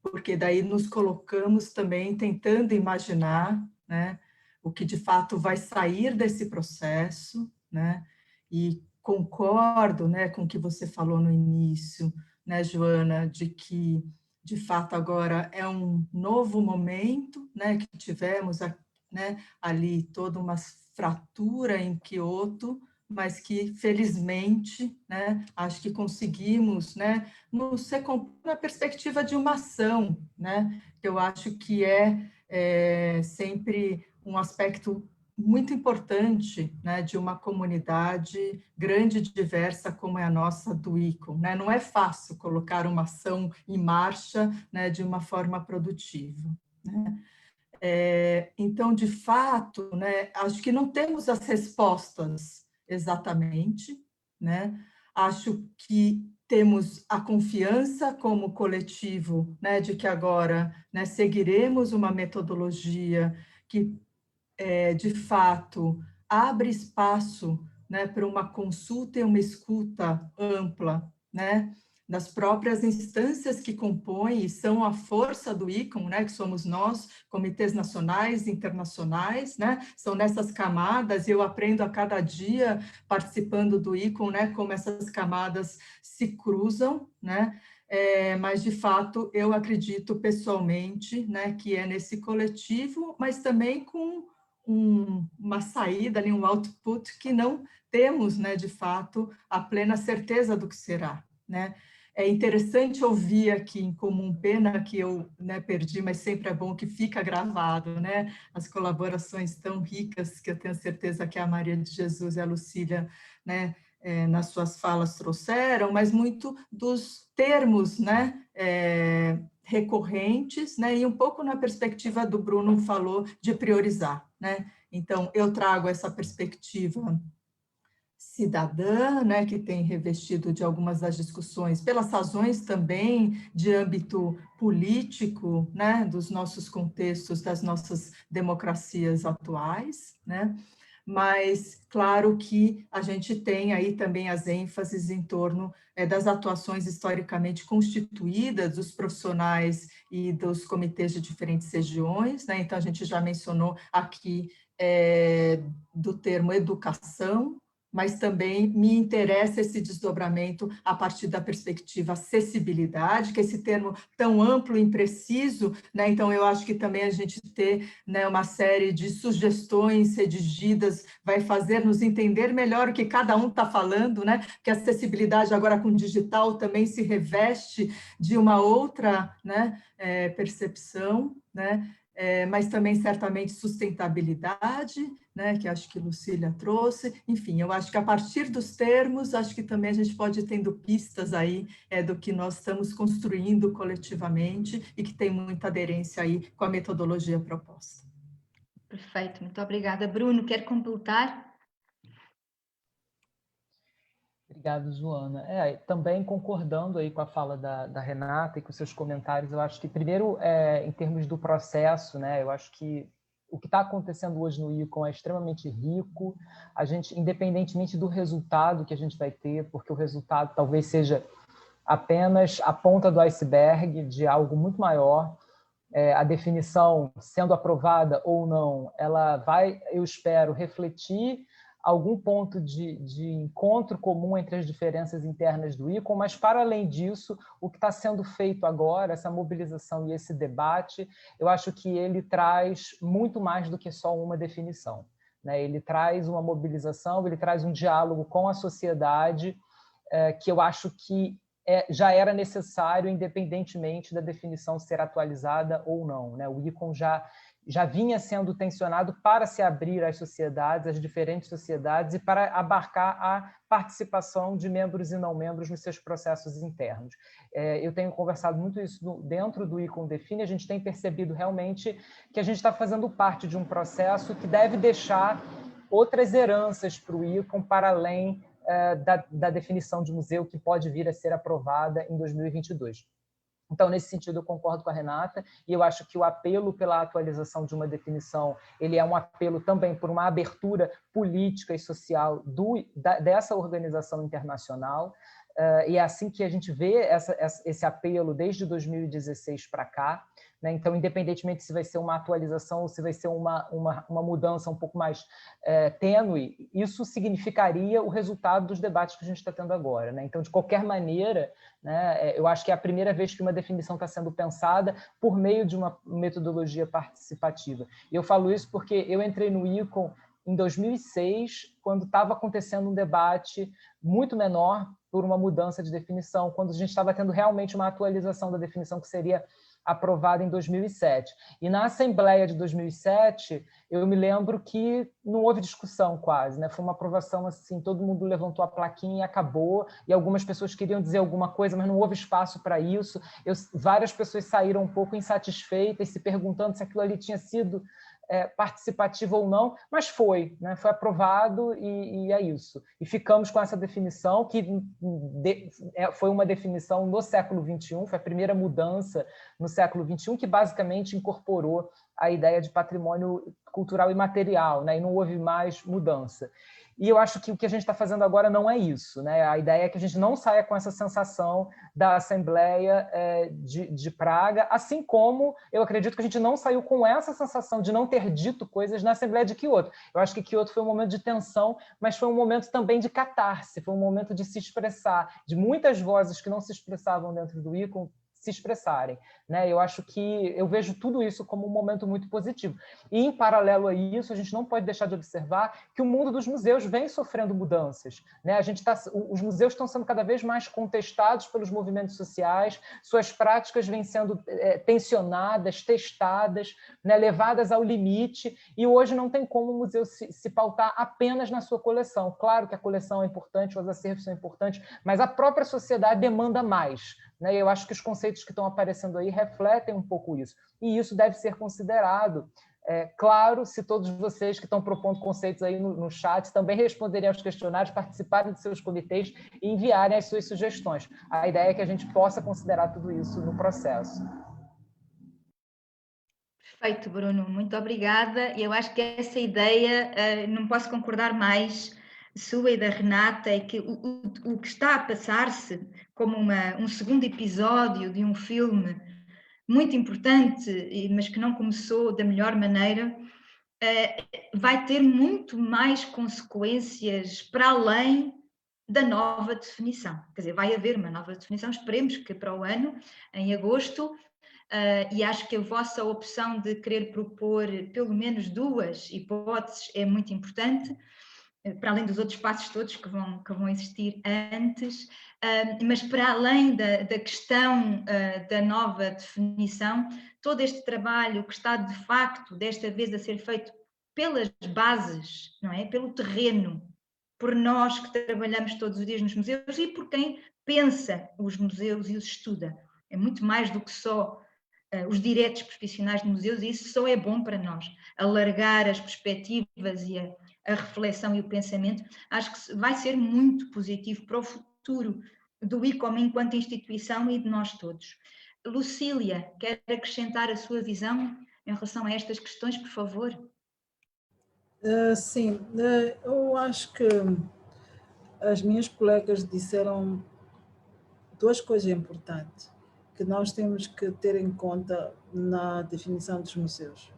porque daí nos colocamos também tentando imaginar, né, o que de fato vai sair desse processo, né, e concordo, né, com o que você falou no início, né, Joana, de que de fato agora é um novo momento, né, que tivemos, né, ali toda uma fratura em Kyoto, mas que felizmente, né, acho que conseguimos, né, nos recompor na perspectiva de uma ação, né, que eu acho que é sempre um aspecto muito importante, né, de uma comunidade grande e diversa como é a nossa do ICOM, né? Não é fácil colocar uma ação em marcha, né, de uma forma produtiva, né? Então, de fato, né, acho que não temos as respostas exatamente, né? Acho que temos a confiança como coletivo, né, de que agora, né, seguiremos uma metodologia que de fato, abre espaço, né, para uma consulta e uma escuta ampla, né, das próprias instâncias que compõem e são a força do ICOM, né, que somos nós, comitês nacionais, internacionais, né, são nessas camadas, e eu aprendo a cada dia, participando do ICOM, né, como essas camadas se cruzam, né, mas, de fato, eu acredito pessoalmente, né, que é nesse coletivo, mas também com uma saída, um output que não temos, né, de fato, a plena certeza do que será, né? É interessante ouvir aqui em comum, pena que eu, né, perdi, mas sempre é bom que fica gravado, né? As colaborações tão ricas que eu tenho certeza que a Maria de Jesus e a Lucília, né, nas suas falas trouxeram, mas muito dos termos, né, recorrentes, né, e um pouco na perspectiva do Bruno falou de priorizar, né? Então, eu trago essa perspectiva cidadã, né, que tem revestido de algumas das discussões, pelas razões também de âmbito político, né, dos nossos contextos, das nossas democracias atuais, né? Mas, claro que a gente tem aí também as ênfases em torno das atuações historicamente constituídas dos profissionais e dos comitês de diferentes regiões, né? Então, a gente já mencionou aqui do termo educação, mas também me interessa esse desdobramento a partir da perspectiva acessibilidade, que é esse termo tão amplo e impreciso, né? Então, eu acho que também a gente ter, né, uma série de sugestões redigidas vai fazer nos entender melhor o que cada um está falando, né? Que a acessibilidade agora com digital também se reveste de uma outra, né, percepção, né? Mas também certamente sustentabilidade, né, que acho que Lucília trouxe. Enfim, eu acho que a partir dos termos, acho que também a gente pode ir tendo pistas aí do que nós estamos construindo coletivamente e que tem muita aderência aí com a metodologia proposta.
Perfeito, muito obrigada. Bruno, quer completar?
Obrigado, Joana. Também concordando aí com a fala da Renata e com seus comentários, eu acho que, primeiro, em termos do processo, né, eu acho que o que está acontecendo hoje no ICOM é extremamente rico, a gente, independentemente do resultado que a gente vai ter, porque o resultado talvez seja apenas a ponta do iceberg de algo muito maior, a definição, sendo aprovada ou não, ela vai, eu espero, refletir algum ponto de encontro comum entre as diferenças internas do ICOM, mas, para além disso, o que está sendo feito agora, essa mobilização e esse debate, eu acho que ele traz muito mais do que só uma definição, né? Ele traz uma mobilização, ele traz um diálogo com a sociedade, que eu acho que já era necessário, independentemente da definição ser atualizada ou não, né? O ICOM já vinha sendo tensionado para se abrir às sociedades, às diferentes sociedades, e para abarcar a participação de membros e não membros nos seus processos internos. Eu tenho conversado muito isso dentro do ICOM Define, a gente tem percebido realmente que a gente está fazendo parte de um processo que deve deixar outras heranças para o ICOM, para além da definição de museu que pode vir a ser aprovada em 2022. Então, nesse sentido, eu concordo com a Renata, e eu acho que o apelo pela atualização de uma definição, ele é um apelo também por uma abertura política e social dessa organização internacional, e é assim que a gente vê esse apelo desde 2016 para cá, né? Então, independentemente se vai ser uma atualização ou se vai ser uma mudança um pouco mais tênue, isso significaria o resultado dos debates que a gente está tendo agora, né? Então, de qualquer maneira, né, eu acho que é a primeira vez que uma definição está sendo pensada por meio de uma metodologia participativa. E eu falo isso porque eu entrei no ICOM em 2006, quando estava acontecendo um debate muito menor por uma mudança de definição, quando a gente estava tendo realmente uma atualização da definição que seria aprovada em 2007. E na Assembleia de 2007, eu me lembro que não houve discussão quase, né? Foi uma aprovação assim, todo mundo levantou a plaquinha e acabou, e algumas pessoas queriam dizer alguma coisa, mas não houve espaço para isso. Várias pessoas saíram um pouco insatisfeitas, se perguntando se aquilo ali tinha sido participativo ou não, mas foi, né? Foi aprovado e é isso. E ficamos com essa definição, que foi uma definição no século XXI, foi a primeira mudança no século XXI, que basicamente incorporou a ideia de patrimônio cultural imaterial, né? E não houve mais mudança. E eu acho que o que a gente está fazendo agora não é isso, né? A ideia é que a gente não saia com essa sensação da Assembleia de Praga, assim como eu acredito que a gente não saiu com essa sensação de não ter dito coisas na Assembleia de Kyoto. Eu acho que Kyoto foi um momento de tensão, mas foi um momento também de catarse, foi um momento de se expressar, de muitas vozes que não se expressavam dentro do ICOM se expressarem, né? Eu acho que eu vejo tudo isso como um momento muito positivo. E, em paralelo a isso, a gente não pode deixar de observar que o mundo dos museus vem sofrendo mudanças, né? Os museus estão sendo cada vez mais contestados pelos movimentos sociais, suas práticas vêm sendo tensionadas, testadas, né? Levadas ao limite, e hoje não tem como o museu se pautar apenas na sua coleção. Claro que a coleção é importante, os acervos são importantes, mas a própria sociedade demanda mais, né? Eu acho que os conceitos que estão aparecendo aí refletem um pouco isso, e isso deve ser considerado. Claro, se todos vocês que estão propondo conceitos aí no chat também responderem aos questionários, participarem de seus comitês e enviarem as suas sugestões. A ideia é que a gente possa considerar tudo isso no processo.
Perfeito, Bruno, muito obrigada. Eu acho que essa ideia, não posso concordar mais, sua e da Renata, é que o que está a passar-se como um segundo episódio de um filme muito importante, mas que não começou da melhor maneira, vai ter muito mais consequências para além da nova definição. Quer dizer, vai haver uma nova definição, esperemos que para o ano, em agosto, e acho que a vossa opção de querer propor pelo menos 2 hipóteses é muito importante, para além dos outros passos todos que vão existir antes, mas para além da questão da nova definição, todo este trabalho que está de facto, desta vez, a ser feito pelas bases, não é? Pelo terreno, por nós que trabalhamos todos os dias nos museus e por quem pensa os museus e os estuda. É muito mais do que só os diretos profissionais de museus, e isso só é bom para nós, alargar as perspectivas e a reflexão e o pensamento. Acho que vai ser muito positivo para o futuro do ICOM enquanto instituição e de nós todos. Lucília, quer acrescentar a sua visão em relação a estas questões, por favor?
Sim, eu acho que as minhas colegas disseram 2 coisas importantes. que nós temos que ter em conta na definição dos museus.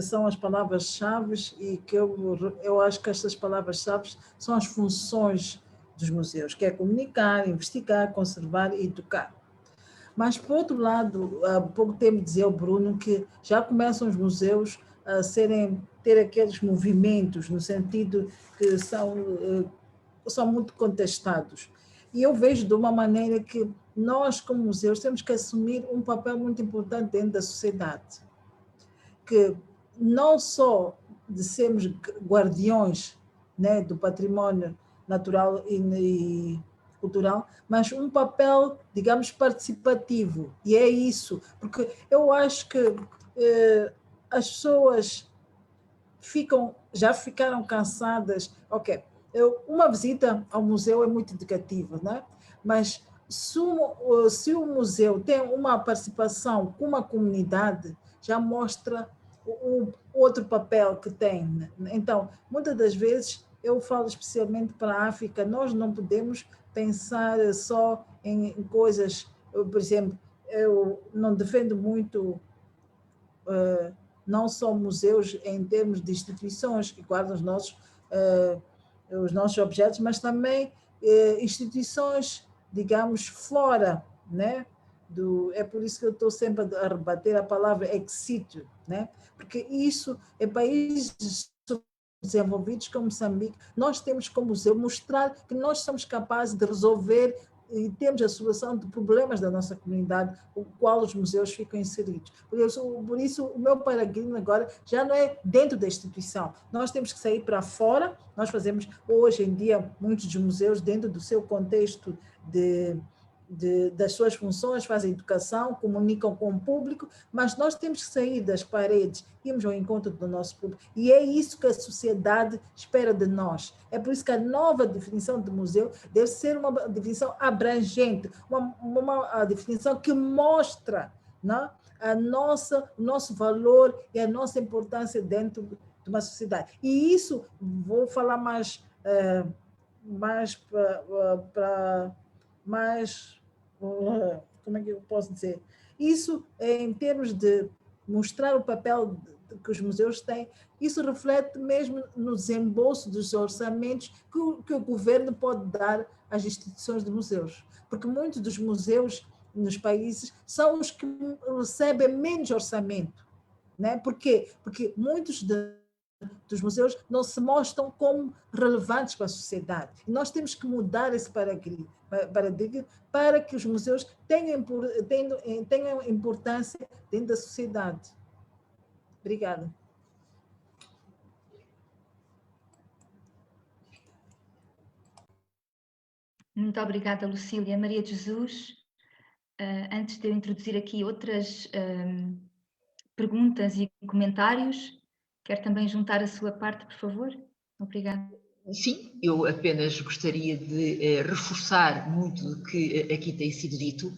São as palavras-chave e que eu acho que estas palavras-chave são as funções dos museus, que é comunicar, investigar, conservar e educar. Mas, por outro lado, há pouco tempo dizia o Bruno que já começam os museus a ter aqueles movimentos, no sentido que são muito contestados. E eu vejo de uma maneira que nós, como museus, temos que assumir um papel muito importante dentro da sociedade. Que não só de sermos guardiões, né, do património natural e cultural, mas um papel, digamos, participativo. E é isso, porque eu acho que as pessoas já ficaram cansadas. Ok, uma visita ao museu é muito educativa, né? Mas se o museu tem uma participação com uma comunidade, já mostra o outro papel que tem. Então, muitas das vezes, eu falo especialmente para a África, nós não podemos pensar só em coisas, por exemplo, eu não defendo muito não só museus em termos de instituições que guardam os nossos objetos, mas também instituições, digamos, fora, né? É por isso que eu estou sempre a rebater a palavra ex situ, né? Porque isso é países desenvolvidos como Moçambique, nós temos como museu mostrar que nós somos capazes de resolver e temos a solução de problemas da nossa comunidade, o qual os museus ficam inseridos. Por isso, o meu paradigma agora já não é dentro da instituição. Nós temos que sair para fora. Nós fazemos, hoje em dia, muitos dos museus, dentro do seu contexto das suas funções, fazem educação, comunicam com o público, mas nós temos que sair das paredes, irmos ao encontro do nosso público. E é isso que a sociedade espera de nós. É por isso que a nova definição de museu deve ser uma definição abrangente, uma definição que mostra, né, o nosso valor e a nossa importância dentro de uma sociedade. E isso, vou falar mais como é que eu posso dizer? Isso, em termos de mostrar o papel que os museus têm, isso reflete mesmo no desembolso dos orçamentos que o governo pode dar às instituições de museus. Porque muitos dos museus nos países são os que recebem menos orçamento. Né? Por quê? Porque muitos dos museus não se mostram como relevantes para a sociedade. E nós temos que mudar esse paradigma para que os museus tenham importância dentro da sociedade. Obrigada.
Muito obrigada, Lucília. Maria de Jesus, antes de eu introduzir aqui outras perguntas e comentários, quer também juntar a sua parte, por favor? Obrigada.
Sim, eu apenas gostaria de reforçar muito do que aqui tem sido dito,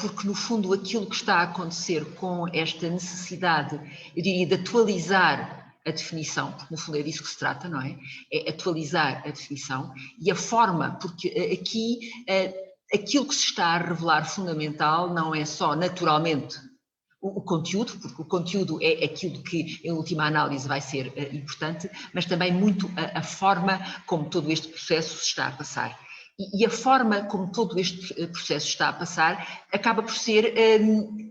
porque no fundo aquilo que está a acontecer com esta necessidade, eu diria, de atualizar a definição, porque no fundo é disso que se trata, não é? É atualizar a definição e a forma, porque aqui aquilo que se está a revelar fundamental não é só naturalmente o conteúdo, porque o conteúdo é aquilo que, em última análise, vai ser importante, mas também muito a forma como todo este processo se está a passar. E a forma como todo este processo está a passar acaba por ser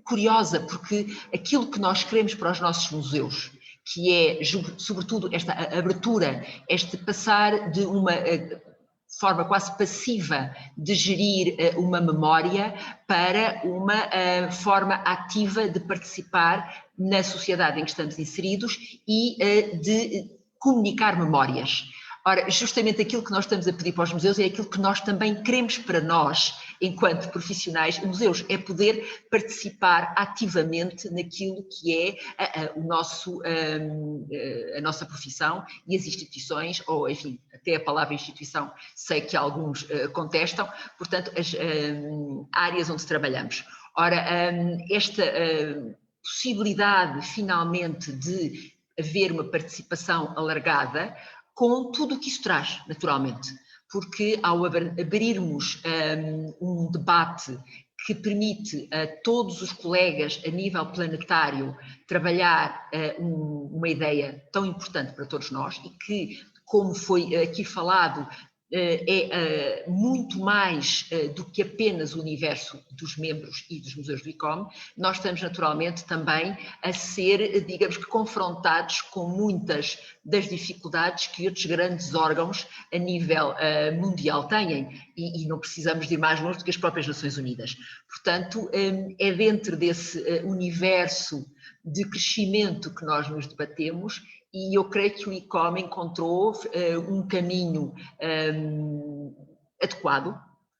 curiosa, porque aquilo que nós queremos para os nossos museus, que é, sobretudo, esta abertura, este passar de uma forma quase passiva de gerir uma memória para uma forma ativa de participar na sociedade em que estamos inseridos e de comunicar memórias. Ora, justamente aquilo que nós estamos a pedir para os museus é aquilo que nós também queremos para nós, enquanto profissionais de museus, é poder participar ativamente naquilo que é a nossa profissão e as instituições, ou enfim, até a palavra instituição, sei que alguns contestam, portanto, as áreas onde trabalhamos. Ora, esta possibilidade, finalmente, de haver uma participação alargada, com tudo o que isso traz, naturalmente. porque ao abrirmos um debate que permite a todos os colegas a nível planetário trabalhar uma ideia tão importante para todos nós e que, como foi aqui falado, é muito mais do que apenas o universo dos membros e dos museus do ICOM, nós estamos naturalmente também a ser, digamos que, confrontados com muitas das dificuldades que outros grandes órgãos a nível mundial têm e não precisamos de ir mais longe do que as próprias Nações Unidas. Portanto, é dentro desse universo de crescimento que nós nos debatemos. E eu creio que o ICOM encontrou um caminho adequado,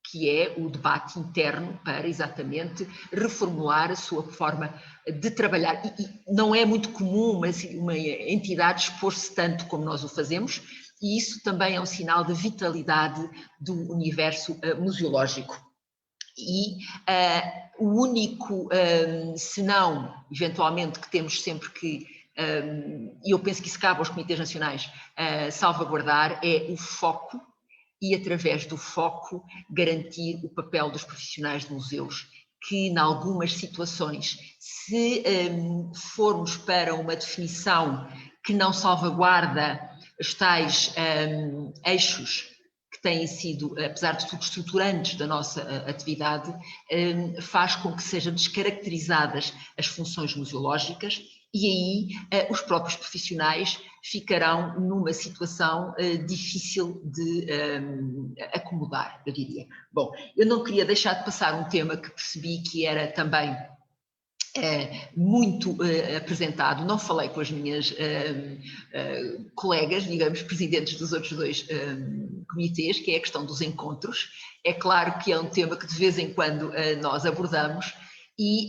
que é o debate interno para exatamente reformular a sua forma de trabalhar. E não é muito comum uma entidade expor-se tanto como nós o fazemos, e isso também é um sinal de vitalidade do universo museológico. E o único senão, eventualmente, que temos sempre que, e eu penso que isso cabe aos comitês nacionais, salvaguardar, é o foco e, através do foco, garantir o papel dos profissionais de museus, que, em algumas situações, se formos para uma definição que não salvaguarda os tais eixos que têm sido, apesar de tudo, estruturantes da nossa atividade, faz com que sejam descaracterizadas as funções museológicas e aí os próprios profissionais ficarão numa situação difícil de acomodar, eu diria. Bom, eu não queria deixar de passar um tema que percebi que era também muito apresentado. Não falei com as minhas colegas, digamos, presidentes dos outros dois comitês, que é a questão dos encontros. É claro que é um tema que de vez em quando nós abordamos e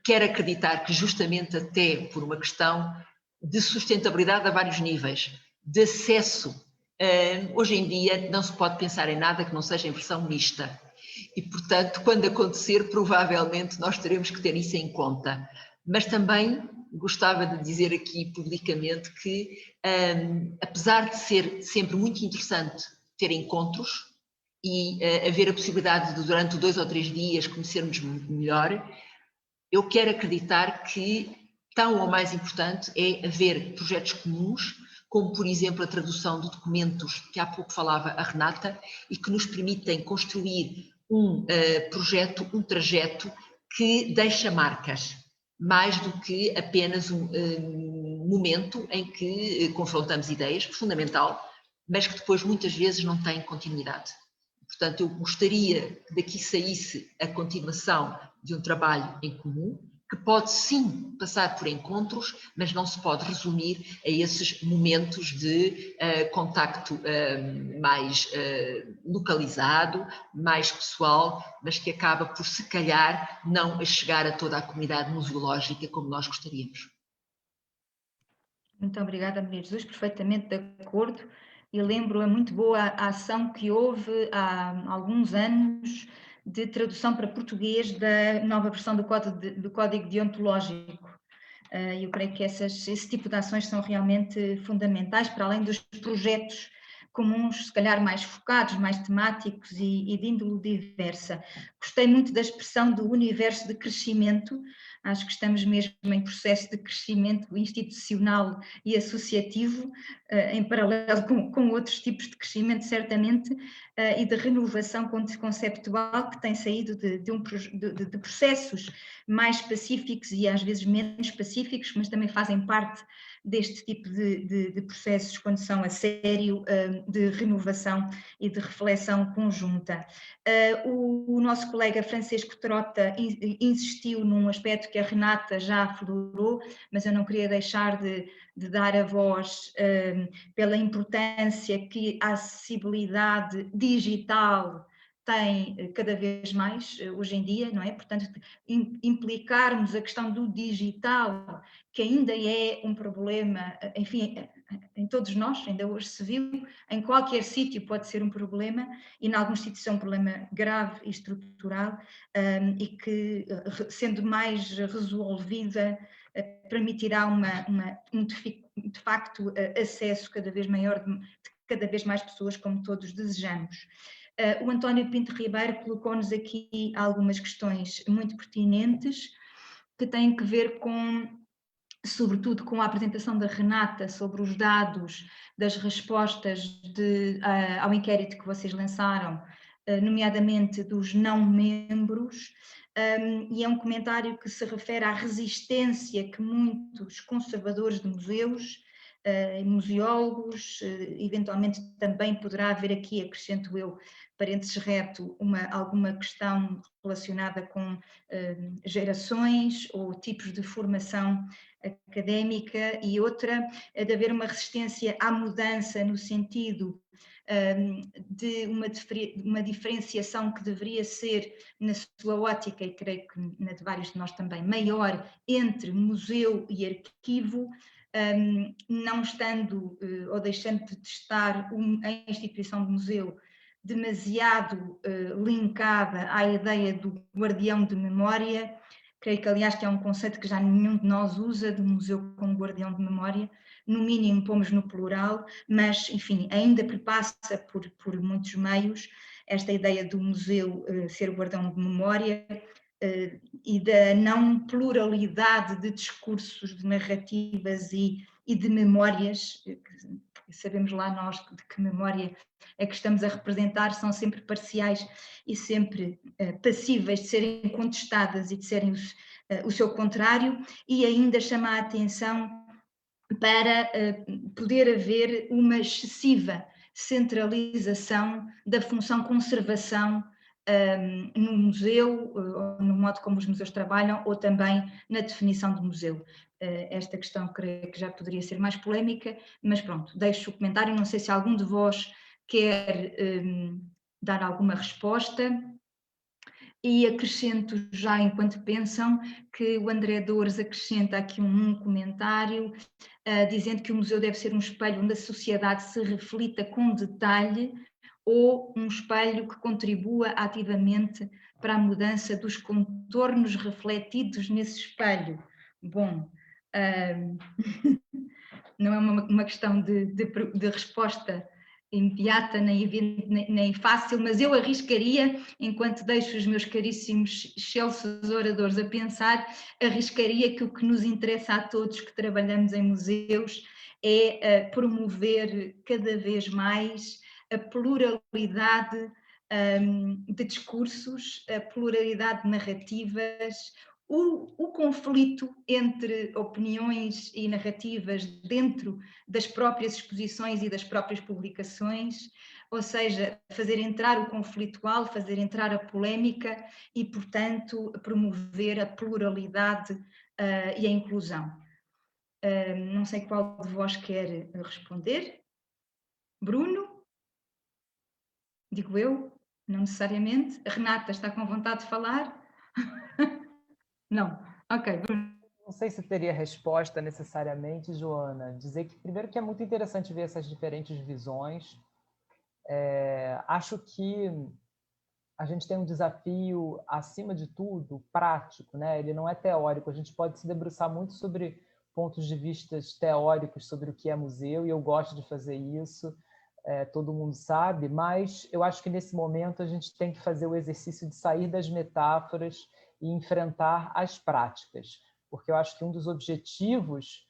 quero acreditar que justamente até por uma questão de sustentabilidade a vários níveis, de acesso, hoje em dia não se pode pensar em nada que não seja em versão mista. E, portanto, quando acontecer, provavelmente nós teremos que ter isso em conta. Mas também gostava de dizer aqui publicamente que, apesar de ser sempre muito interessante ter encontros e haver a possibilidade de, durante 2 ou 3 dias, conhecermos melhor, eu quero acreditar que tão ou mais importante é haver projetos comuns, como, por exemplo, a tradução de documentos que há pouco falava a Renata, e que nos permitem construir um projeto, um trajeto que deixa marcas, mais do que apenas um momento em que confrontamos ideias, fundamental, mas que depois muitas vezes não tem continuidade. Portanto, eu gostaria que daqui saísse a continuação de um trabalho em comum, que pode sim passar por encontros, mas não se pode resumir a esses momentos de contacto mais localizado, mais pessoal, mas que acaba por, se calhar, não chegar a toda a comunidade museológica como nós gostaríamos.
Muito obrigada, Maria Jesus, perfeitamente de acordo. E lembro a muito boa a ação que houve há alguns anos de tradução para português da nova versão do Código Deontológico. Eu creio que esse tipo de ações são realmente fundamentais, para além dos projetos comuns, se calhar mais focados, mais temáticos e de índole diversa. Gostei muito da expressão do universo de crescimento. Acho que estamos mesmo em processo de crescimento institucional e associativo, em paralelo com outros tipos de crescimento, certamente, e de renovação conceptual que tem saído de processos mais pacíficos e às vezes menos pacíficos, mas também fazem parte deste tipo de processos quando são a sério, de renovação e de reflexão conjunta. O nosso colega Francisco Trota insistiu num aspecto que a Renata já aflorou, mas eu não queria deixar de dar a voz pela importância que a acessibilidade digital tem cada vez mais hoje em dia, não é? Portanto, implicarmos a questão do digital, que ainda é um problema, enfim, em todos nós, ainda hoje se viu, em qualquer sítio pode ser um problema, e em alguns sítios é um problema grave e estrutural, e que, sendo mais resolvida, permitirá de facto acesso cada vez maior de cada vez mais pessoas, como todos desejamos. O António Pinto Ribeiro colocou-nos aqui algumas questões muito pertinentes que têm que ver sobretudo com a apresentação da Renata sobre os dados das respostas ao inquérito que vocês lançaram, nomeadamente dos não-membros, e é um comentário que se refere à resistência que muitos conservadores de museus, museólogos, eventualmente também poderá haver aqui, acrescento eu, parênteses reto, alguma questão relacionada com gerações ou tipos de formação académica, e outra, de haver uma resistência à mudança no sentido de uma diferenciação que deveria ser, na sua ótica, e creio que na de vários de nós também, maior entre museu e arquivo, não estando ou deixando de estar a instituição de museu demasiado linkada à ideia do guardião de memória. Creio que, aliás, que é um conceito que já nenhum de nós usa, de museu como guardião de memória, no mínimo pomos no plural, mas, enfim, ainda perpassa por muitos meios esta ideia do museu ser guardião de memória e da não pluralidade de discursos, de narrativas e de memórias, sabemos lá nós de que memória é que estamos a representar, são sempre parciais e sempre passíveis de serem contestadas e de serem o seu contrário, e ainda chama a atenção para poder haver uma excessiva centralização da função conservação no museu, no modo como os museus trabalham, ou também na definição de museu. Esta questão creio que já poderia ser mais polémica, mas pronto, deixo o comentário, não sei se algum de vós quer dar alguma resposta. E acrescento já, enquanto pensam, que o André Dores acrescenta aqui um comentário, dizendo que o museu deve ser um espelho onde a sociedade se reflita com detalhe, ou um espelho que contribua ativamente para a mudança dos contornos refletidos nesse espelho. Bom, não é uma questão de resposta imediata nem fácil, mas eu arriscaria, enquanto deixo os meus caríssimos excelsos oradores a pensar, arriscaria que o que nos interessa a todos que trabalhamos em museus é promover cada vez mais a pluralidade de discursos, a pluralidade de narrativas, o conflito entre opiniões e narrativas dentro das próprias exposições e das próprias publicações, ou seja, fazer entrar o conflitual, fazer entrar a polémica e, portanto, promover a pluralidade e a inclusão. Não sei qual de vós quer responder. Bruno? Digo eu? Não necessariamente. A Renata está com vontade de falar? Não. Ok, Bruno.
Não sei se teria resposta necessariamente, Joana. Dizer que, primeiro, que é muito interessante ver essas diferentes visões. Acho que a gente tem um desafio, acima de tudo, prático, né? Ele não é teórico. A gente pode se debruçar muito sobre pontos de vista teóricos sobre o que é museu, e eu gosto de fazer isso, todo mundo sabe, mas eu acho que nesse momento a gente tem que fazer o exercício de sair das metáforas e enfrentar as práticas, porque eu acho que um dos objetivos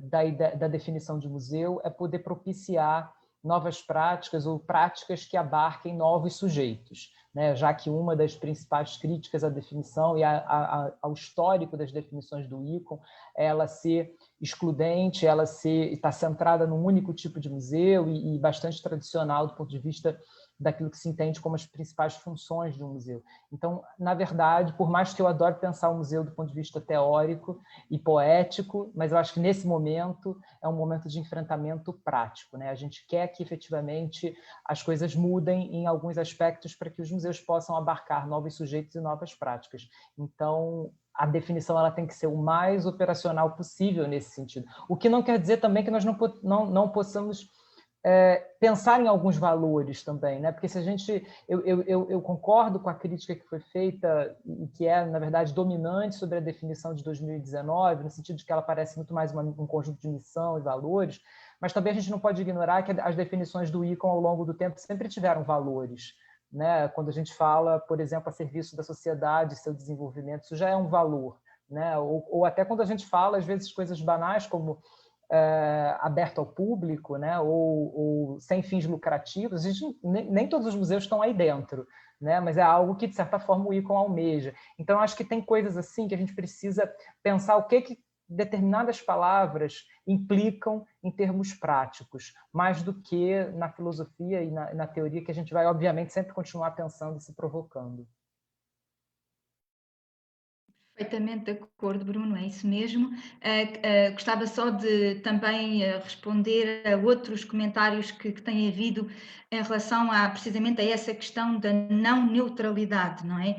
da definição de museu é poder propiciar novas práticas ou práticas que abarquem novos sujeitos, né? Já que uma das principais críticas à definição e ao histórico das definições do ICOM é ela ser excludente, ela está centrada num único tipo de museu e bastante tradicional do ponto de vista daquilo que se entende como as principais funções de um museu. Então, na verdade, por mais que eu adore pensar o museu do ponto de vista teórico e poético, mas eu acho que nesse momento é um momento de enfrentamento prático, né? A gente quer que efetivamente as coisas mudem em alguns aspectos para que os museus possam abarcar novos sujeitos e novas práticas. Então, a definição ela tem que ser o mais operacional possível nesse sentido. O que não quer dizer também que nós não possamos pensar em alguns valores também, né? Porque se a gente, eu concordo com a crítica que foi feita e que é, na verdade, dominante sobre a definição de 2019, no sentido de que ela parece muito mais um conjunto de missão e valores, mas também a gente não pode ignorar que as definições do ICOM ao longo do tempo sempre tiveram valores, né? Quando a gente fala, por exemplo, a serviço da sociedade, seu desenvolvimento, isso já é um valor, né? Ou até quando a gente fala, às vezes, coisas banais como aberto ao público, né? ou sem fins lucrativos, a gente, nem todos os museus estão aí dentro, né? Mas é algo que, de certa forma, o ICOM almeja. Então, acho que tem coisas assim que a gente precisa pensar o que determinadas palavras implicam em termos práticos, mais do que na filosofia e na teoria, que a gente vai, obviamente, sempre continuar pensando e se provocando.
Perfeitamente de acordo, Bruno, é isso mesmo. Gostava só de também responder a outros comentários que têm havido em relação precisamente a essa questão da não neutralidade, não é?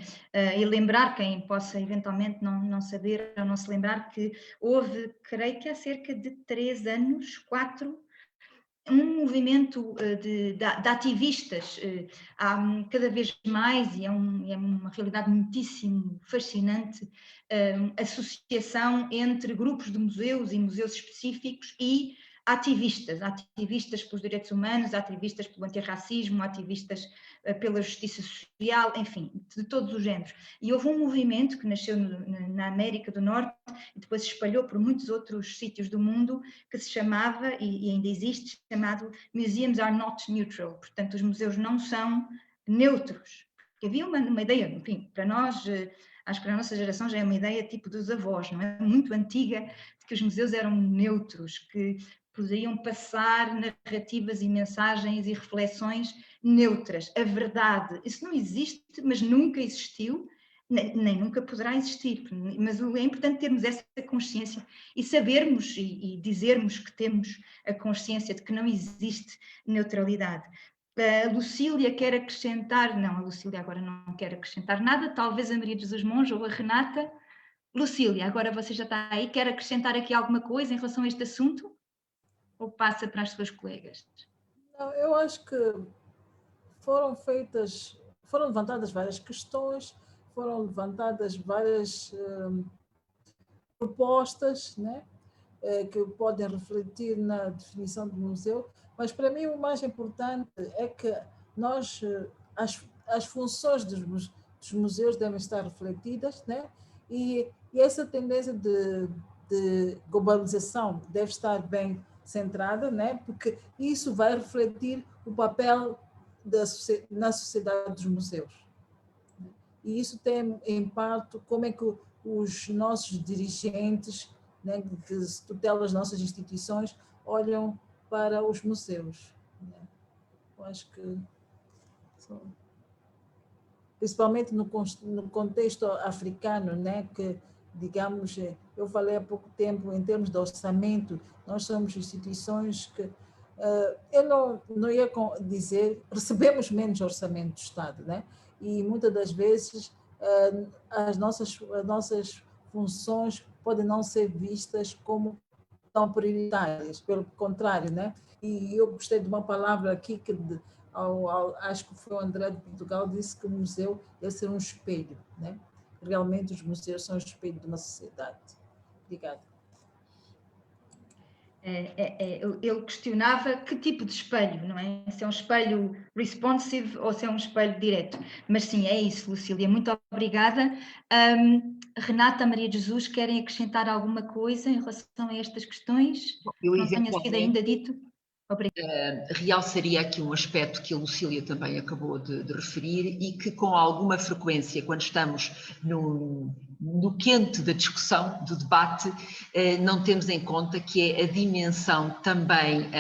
E lembrar quem possa eventualmente não saber ou não se lembrar que houve, creio que há cerca de 3 anos, 4, um movimento de ativistas, há cada vez mais, e é uma realidade muitíssimo fascinante, associação entre grupos de museus e museus específicos e ativistas pelos direitos humanos, ativistas pelo antirracismo, ativistas pela justiça social, enfim, de todos os géneros. E houve um movimento que nasceu na América do Norte e depois se espalhou por muitos outros sítios do mundo, que se chamava, e ainda existe, chamado Museums are not neutral, portanto os museus não são neutros. Porque havia uma ideia, enfim, para nós, acho que para a nossa geração já é uma ideia tipo dos avós, não é? Muito antiga, de que os museus eram neutros, que poderiam passar narrativas e mensagens e reflexões neutras. A verdade, isso não existe, mas nunca existiu, nem nunca poderá existir, mas é importante termos essa consciência e sabermos e dizermos que temos a consciência de que não existe neutralidade. A Lucília quer acrescentar, não, a Lucília agora não quer acrescentar nada, talvez a Maria de Jesus Monge ou a Renata. Lucília, agora você já está aí, quer acrescentar aqui alguma coisa em relação a este assunto? Ou passa para as suas colegas?
Não, eu acho que foram levantadas várias questões, foram levantadas várias propostas, né, que podem refletir na definição do museu, mas para mim o mais importante é que as funções dos museus devem estar refletidas, né, e essa tendência de globalização deve estar bem centrada, né, porque isso vai refletir o papel na sociedade dos museus. E isso tem impacto como é que os nossos dirigentes, né, que tutelam as nossas instituições, olham para os museus. Né? Eu acho que, principalmente no contexto africano, né, que, digamos, eu falei há pouco tempo, em termos de orçamento, nós somos instituições que, eu não ia dizer, recebemos menos orçamento do Estado, né? E muitas das vezes as nossas funções podem não ser vistas como tão prioritárias, pelo contrário, né? E eu gostei de uma palavra aqui que acho que foi o André de Portugal, disse que o museu deve ser um espelho, né? Realmente os museus são o espelho de uma sociedade. Obrigada.
Ele questionava que tipo de espelho, não é? Se é um espelho responsive ou se é um espelho direto. Mas sim, é isso, Lucília. Muito obrigada. Renata, Maria de Jesus, querem acrescentar alguma coisa em relação a estas questões?
Eu
não tenha sido ainda dito?
Realçaria aqui um aspecto que a Lucília também acabou de referir e que com alguma frequência, quando estamos no quente da discussão, do debate, não temos em conta, que é a dimensão também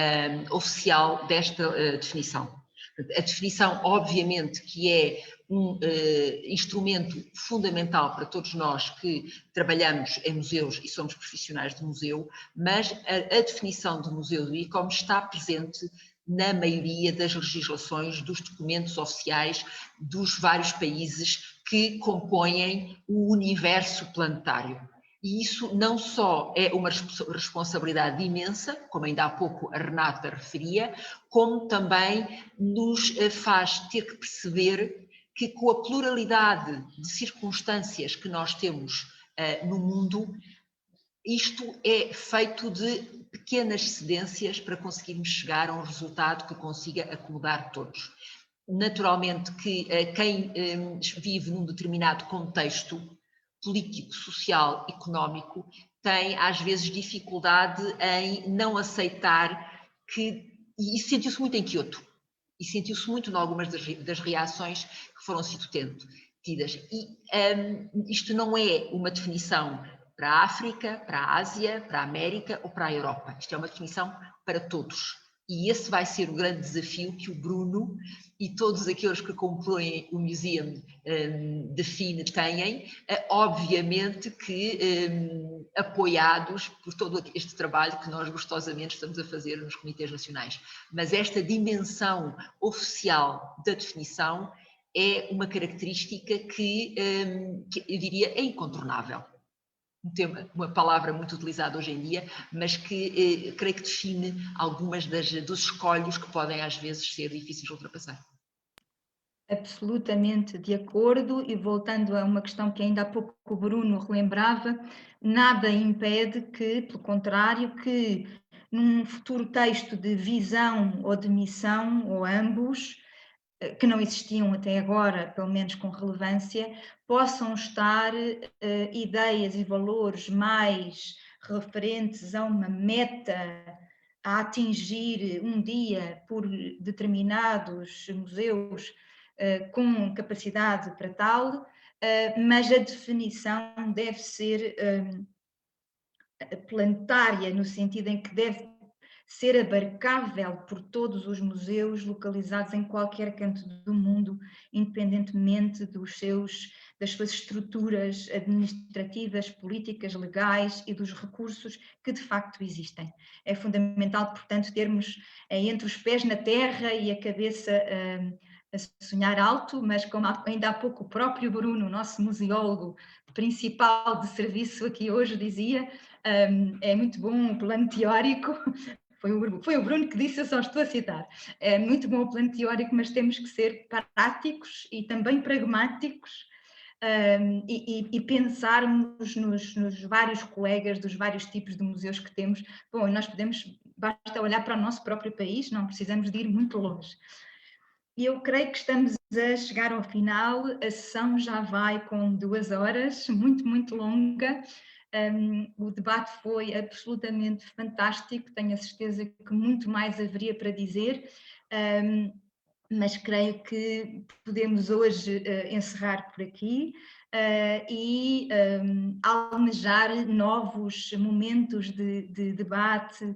oficial desta definição. A definição, obviamente, que é um instrumento fundamental para todos nós que trabalhamos em museus e somos profissionais de museu, mas a definição de museu do ICOM está presente na maioria das legislações, dos documentos oficiais dos vários países que compõem o universo planetário. E isso não só é uma responsabilidade imensa, como ainda há pouco a Renata referia, como também nos faz ter que perceber que, com a pluralidade de circunstâncias que nós temos no mundo, isto é feito de pequenas cedências para conseguirmos chegar a um resultado que consiga acomodar todos. Naturalmente que quem vive num determinado contexto político, social, económico, tem às vezes dificuldade em não aceitar que, e isso sentiu-se muito em Kyoto, e sentiu-se muito em algumas das reações que foram sido tidas. E isto não é uma definição para a África, para a Ásia, para a América ou para a Europa. Isto é uma definição para todos. E esse vai ser o grande desafio que o Bruno e todos aqueles que compõem o Museum de FIN têm, obviamente que apoiados por todo este trabalho que nós gostosamente estamos a fazer nos comitês nacionais. Mas esta dimensão oficial da definição é uma característica que eu diria é incontornável. Uma palavra muito utilizada hoje em dia, mas que creio que define algumas dos escolhos que podem às vezes ser difíceis de ultrapassar.
Absolutamente de acordo, e voltando a uma questão que ainda há pouco o Bruno relembrava, nada impede que, pelo contrário, que num futuro texto de visão ou de missão, ou ambos, que não existiam até agora, pelo menos com relevância, possam estar ideias e valores mais referentes a uma meta a atingir um dia por determinados museus com capacidade para tal, mas a definição deve ser planetária, no sentido em que deve ser abarcável por todos os museus localizados em qualquer canto do mundo, independentemente das suas estruturas administrativas, políticas, legais e dos recursos que de facto existem. É fundamental, portanto, termos entre os pés na terra e a cabeça a sonhar alto, mas como ainda há pouco o próprio Bruno, nosso museólogo principal de serviço aqui hoje, dizia, é muito bom o plano teórico. Foi o Bruno que disse, eu só estou a citar. É muito bom o plano teórico, mas temos que ser práticos e também pragmáticos e pensarmos nos vários colegas dos vários tipos de museus que temos. Bom, nós basta olhar para o nosso próprio país, não precisamos de ir muito longe. E eu creio que estamos a chegar ao final, a sessão já vai com 2 horas, muito, muito longa. O debate foi absolutamente fantástico, tenho a certeza que muito mais haveria para dizer, mas creio que podemos hoje encerrar por aqui e almejar novos momentos de debate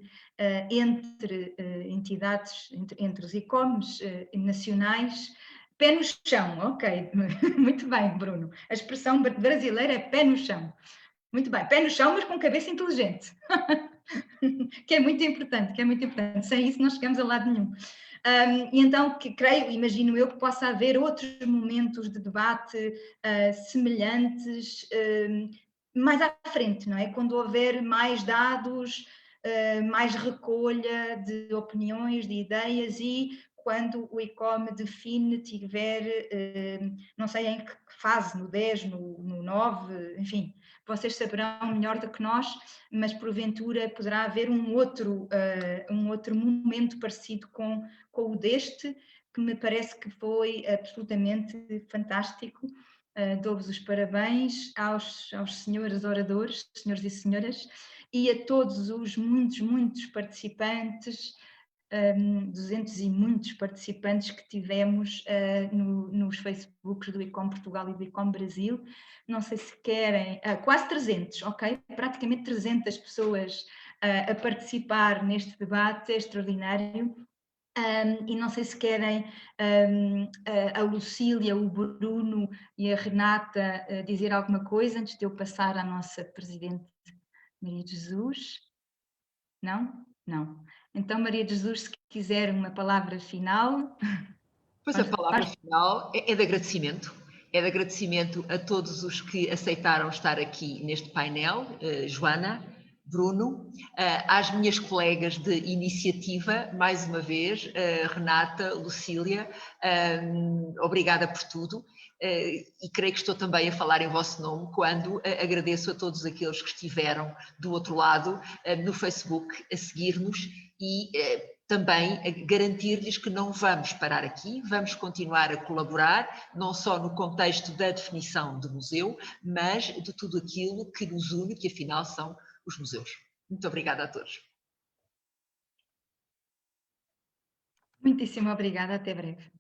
entre entidades, entre os ICOMs nacionais. Pé no chão, ok, muito bem, Bruno. A expressão brasileira é pé no chão. Muito bem, pé no chão, mas com cabeça inteligente, que é muito importante, Sem isso não chegamos a lado nenhum. E então, imagino eu que possa haver outros momentos de debate semelhantes mais à frente, não é? Quando houver mais dados, mais recolha de opiniões, de ideias e quando o ICOM define, tiver, não sei em que fase, no 10, no 9, enfim, vocês saberão melhor do que nós, mas porventura poderá haver um outro momento parecido com o deste, que me parece que foi absolutamente fantástico. Dou-vos os parabéns aos senhores oradores, senhores e senhoras, e a todos os muitos participantes, 200 e muitos participantes que tivemos nos Facebooks do ICOM Portugal e do ICOM Brasil. Não sei se querem, quase 300, ok? Praticamente 300 pessoas a participar neste debate, é extraordinário. E não sei se querem a Lucília, o Bruno e a Renata dizer alguma coisa antes de eu passar à nossa Presidente Maria de Jesus. Não? Não. Então, Maria de Jesus, se quiser uma palavra final.
Pois a palavra final é de agradecimento. É de agradecimento a todos os que aceitaram estar aqui neste painel, Joana, Bruno, às minhas colegas de iniciativa, mais uma vez, Renata, Lucília, obrigada por tudo. e creio que estou também a falar em vosso nome quando agradeço a todos aqueles que estiveram do outro lado no Facebook a seguir-nos e também a garantir-lhes que não vamos parar aqui, vamos continuar a colaborar, não só no contexto da definição de museu, mas de tudo aquilo que nos une, que afinal são os museus. Muito obrigada a todos.
Muitíssimo obrigada, até breve.